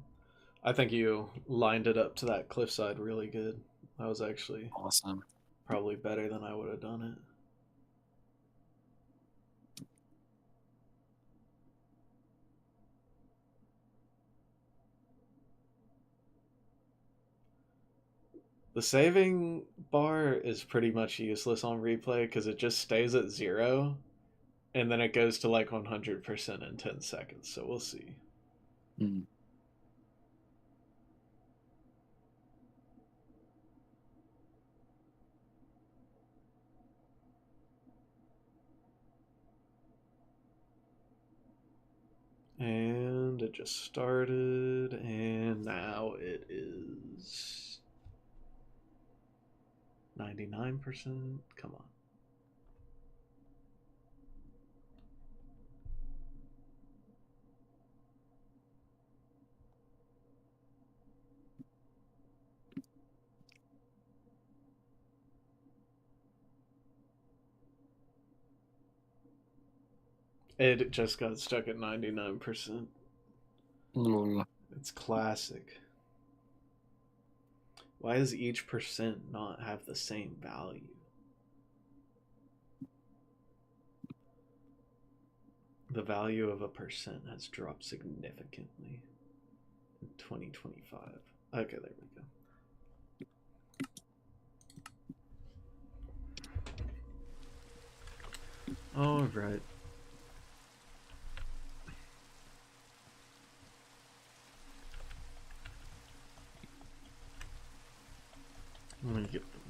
Speaker 1: I think you lined it up to that cliffside really good. That was actually
Speaker 2: Awesome.
Speaker 1: probably better than I would have done it. The saving bar is pretty much useless on replay because it just stays at 0 and then it goes to like 100% in 10 seconds. So we'll see. And it just started, and now it is 99%. Come on. It just got stuck at 99%. It's classic. Why does each percent not have the same value? The value of a percent has dropped significantly in 2025. Okay, there we go. All right.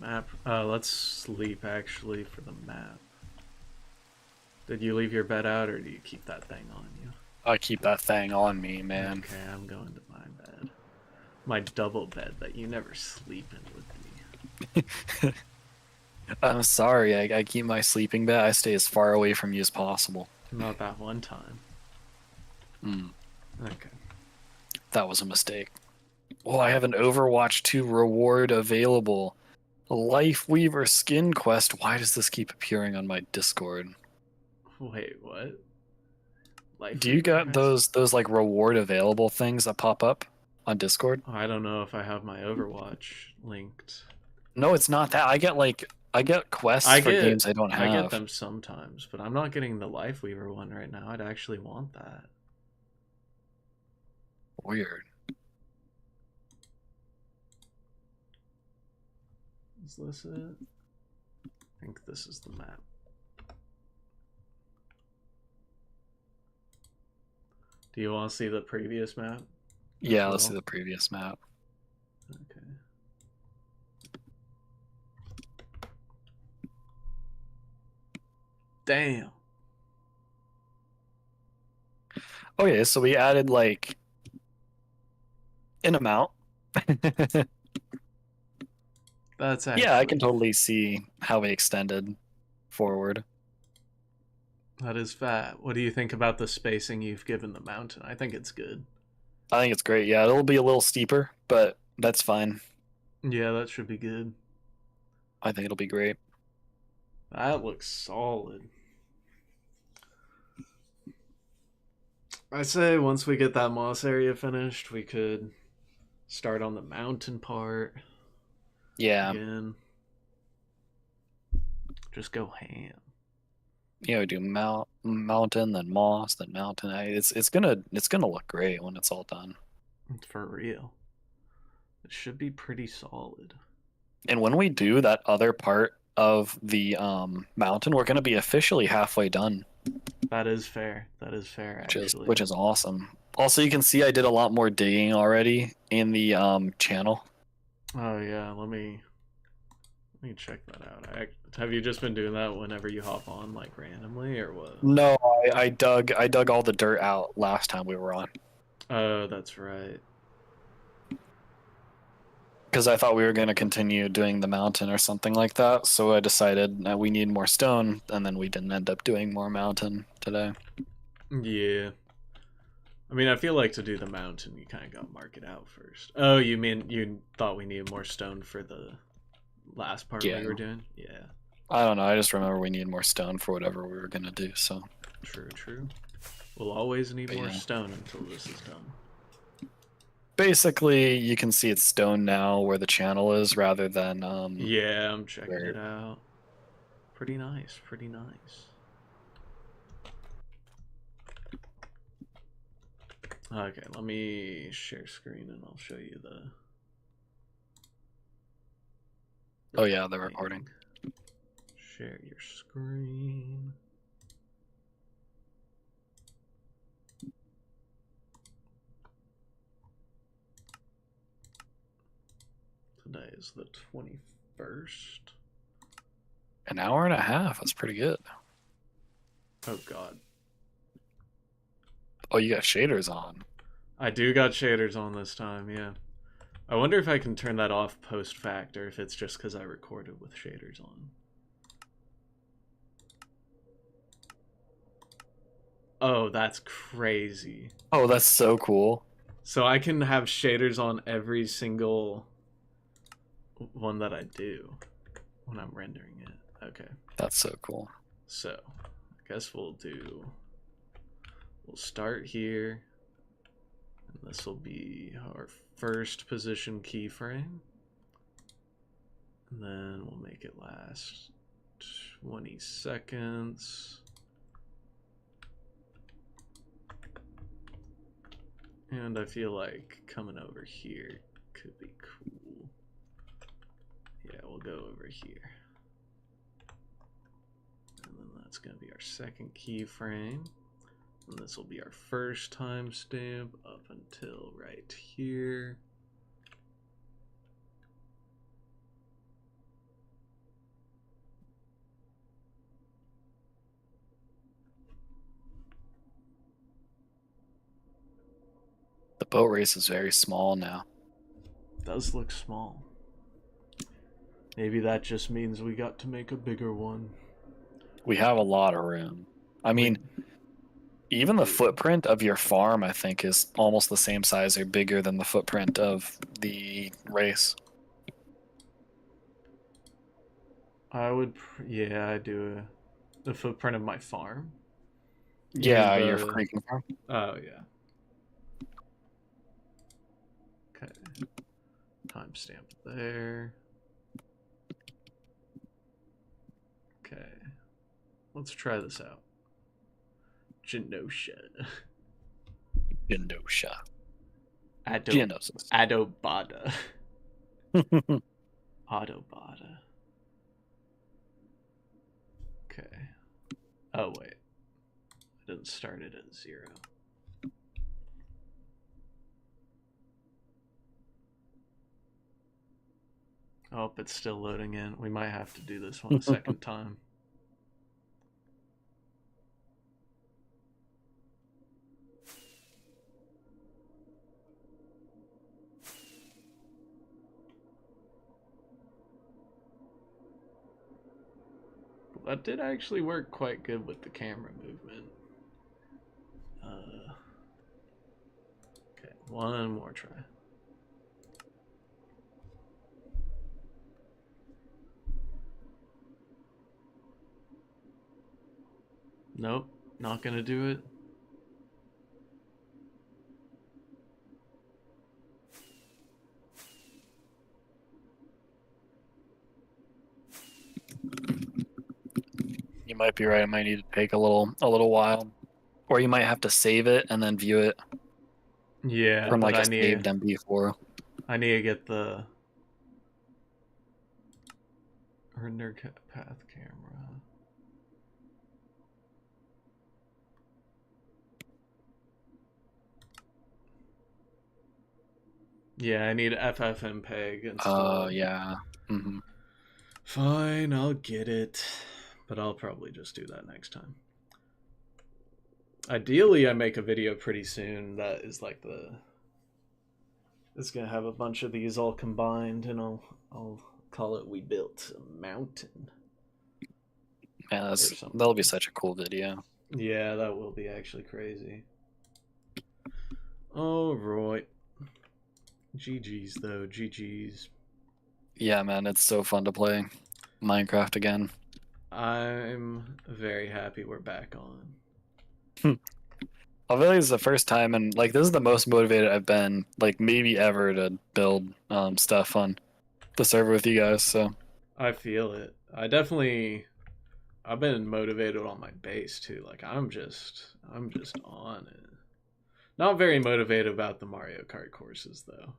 Speaker 1: map. Let's sleep actually for the map. Did you leave your bed out or do you keep that thing on you?
Speaker 2: I keep that thing on me, man.
Speaker 1: Okay, I'm going to my bed. My double bed that you never sleep in with me.
Speaker 2: I'm sorry, I keep my sleeping bed. I stay as far away from you as possible.
Speaker 1: Not that one time.
Speaker 2: Hmm.
Speaker 1: Okay.
Speaker 2: That was a mistake. Oh, I have an Overwatch 2 reward available. Life Weaver skin quest. Why does this keep appearing on my Discord?
Speaker 1: Wait, what? Life
Speaker 2: Do you got
Speaker 1: Request?
Speaker 2: those like reward available things that pop up on Discord?
Speaker 1: Oh, I don't know if I have my Overwatch linked.
Speaker 2: No, it's not that. I get quests for games I don't
Speaker 1: I get
Speaker 2: have.
Speaker 1: them sometimes, but I'm not getting the Life Weaver one right now. I'd actually want that.
Speaker 2: Weird.
Speaker 1: Is this it? I think this is the map. Do you want to see the previous map?
Speaker 2: Yeah, let's see the previous map.
Speaker 1: Okay. Damn.
Speaker 2: Okay, so we added like an amount.
Speaker 1: That's actually...
Speaker 2: Yeah, I can totally see how we extended forward.
Speaker 1: That is fat. What do you think about the spacing you've given the mountain? I think it's good.
Speaker 2: I think it's great. Yeah, it'll be a little steeper, but that's fine.
Speaker 1: Yeah, that should be good.
Speaker 2: I think it'll be great.
Speaker 1: That looks solid. I say once we get that moss area finished, we could start on the mountain part.
Speaker 2: Yeah.
Speaker 1: Again. Just go ham.
Speaker 2: You know, do mountain, then moss, then mountain. It's gonna look great when it's all done.
Speaker 1: For real. It should be pretty solid.
Speaker 2: And when we do that other part of the mountain, we're gonna be officially halfway done.
Speaker 1: That is fair. That is fair, actually.
Speaker 2: Which is awesome. Also, you can see I did a lot more digging already in the channel.
Speaker 1: Oh yeah, let me check that out. Have you just been doing that whenever you hop on, like randomly, or what?
Speaker 2: No, I dug all the dirt out last time we were on.
Speaker 1: Oh, that's right.
Speaker 2: Because I thought we were going to continue doing the mountain or something like that, so I decided that we need more stone, and then we didn't end up doing more mountain today.
Speaker 1: Yeah. I mean, I feel like to do the mountain, you kind of got to mark it out first. Oh, you mean you thought we needed more stone for the last part we were doing? Yeah.
Speaker 2: I don't know. I just remember we need more stone for whatever we were going to do, so.
Speaker 1: True, true. We'll always need more stone until this is done.
Speaker 2: Basically, you can see it's stone now where the channel is rather than...
Speaker 1: yeah, I'm checking it out. Pretty nice, pretty nice. Okay, let me share screen and I'll show you the...
Speaker 2: Oh yeah, the recording.
Speaker 1: Share your screen. Today is the 21st.
Speaker 2: An hour and a half. That's pretty good.
Speaker 1: Oh god.
Speaker 2: Oh, you got shaders on.
Speaker 1: I do got shaders on this time, yeah. I wonder if I can turn that off post-fact or if it's just because I recorded with shaders on. Oh, that's crazy.
Speaker 2: Oh, that's so cool.
Speaker 1: So I can have shaders on every single one that I do when I'm rendering it. Okay.
Speaker 2: That's so cool.
Speaker 1: So, I guess we'll start here. And this will be our first position keyframe. And then we'll make it last 20 seconds. And I feel like coming over here could be cool. Yeah, we'll go over here. And then that's going to be our second keyframe. And this will be our first timestamp up until right here.
Speaker 2: boat race is very small now.
Speaker 1: It does look small. Maybe that just means we got to make a bigger one.
Speaker 2: We have a lot of room. I mean, even the footprint of your farm, I think, is almost the same size or bigger than the footprint of the race.
Speaker 1: I would, yeah, I do the footprint of my farm. You
Speaker 2: Yeah,
Speaker 1: mean
Speaker 2: your
Speaker 1: the?
Speaker 2: freaking farm.
Speaker 1: Oh yeah. Okay. Timestamp there. Okay. Let's try this out. Genosha.
Speaker 2: Genosha.
Speaker 1: Genosis. Adobada. Autobada. Okay. Oh wait. I didn't start it at 0. Oh, it's still loading in. We might have to do this one a second time. That did actually work quite good with the camera movement. Okay, one more try. Nope, not gonna do it.
Speaker 2: You might be right. It might need to take a little while, or you might have to save it and then view it
Speaker 1: Yeah,
Speaker 2: from
Speaker 1: but
Speaker 2: like a saved MP4.
Speaker 1: I need to get the render path camera. Yeah, I need FFmpeg installed.
Speaker 2: Oh yeah. Mm-hmm.
Speaker 1: Fine, I'll get it. But I'll probably just do that next time. Ideally, I make a video pretty soon that is like the... It's gonna have a bunch of these all combined, and I'll call it "We Built a Mountain."
Speaker 2: Man, that'll be such a cool video.
Speaker 1: Yeah, that will be actually crazy. All right. GG's though, GG's.
Speaker 2: Yeah, man, it's so fun to play Minecraft again.
Speaker 1: I'm very happy we're back on.
Speaker 2: I feel like it's the first time, and like this is the most motivated I've been, like maybe ever, to build stuff on the server with you guys. So
Speaker 1: I feel it. I've been motivated on my base too. Like I'm just on it. Not very motivated about the Mario Kart courses though.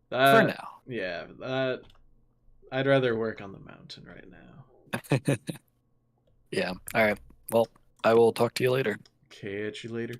Speaker 2: for now.
Speaker 1: Yeah, that I'd rather work on the mountain right now.
Speaker 2: Yeah. All right. Well, I will talk to you later.
Speaker 1: Catch you later.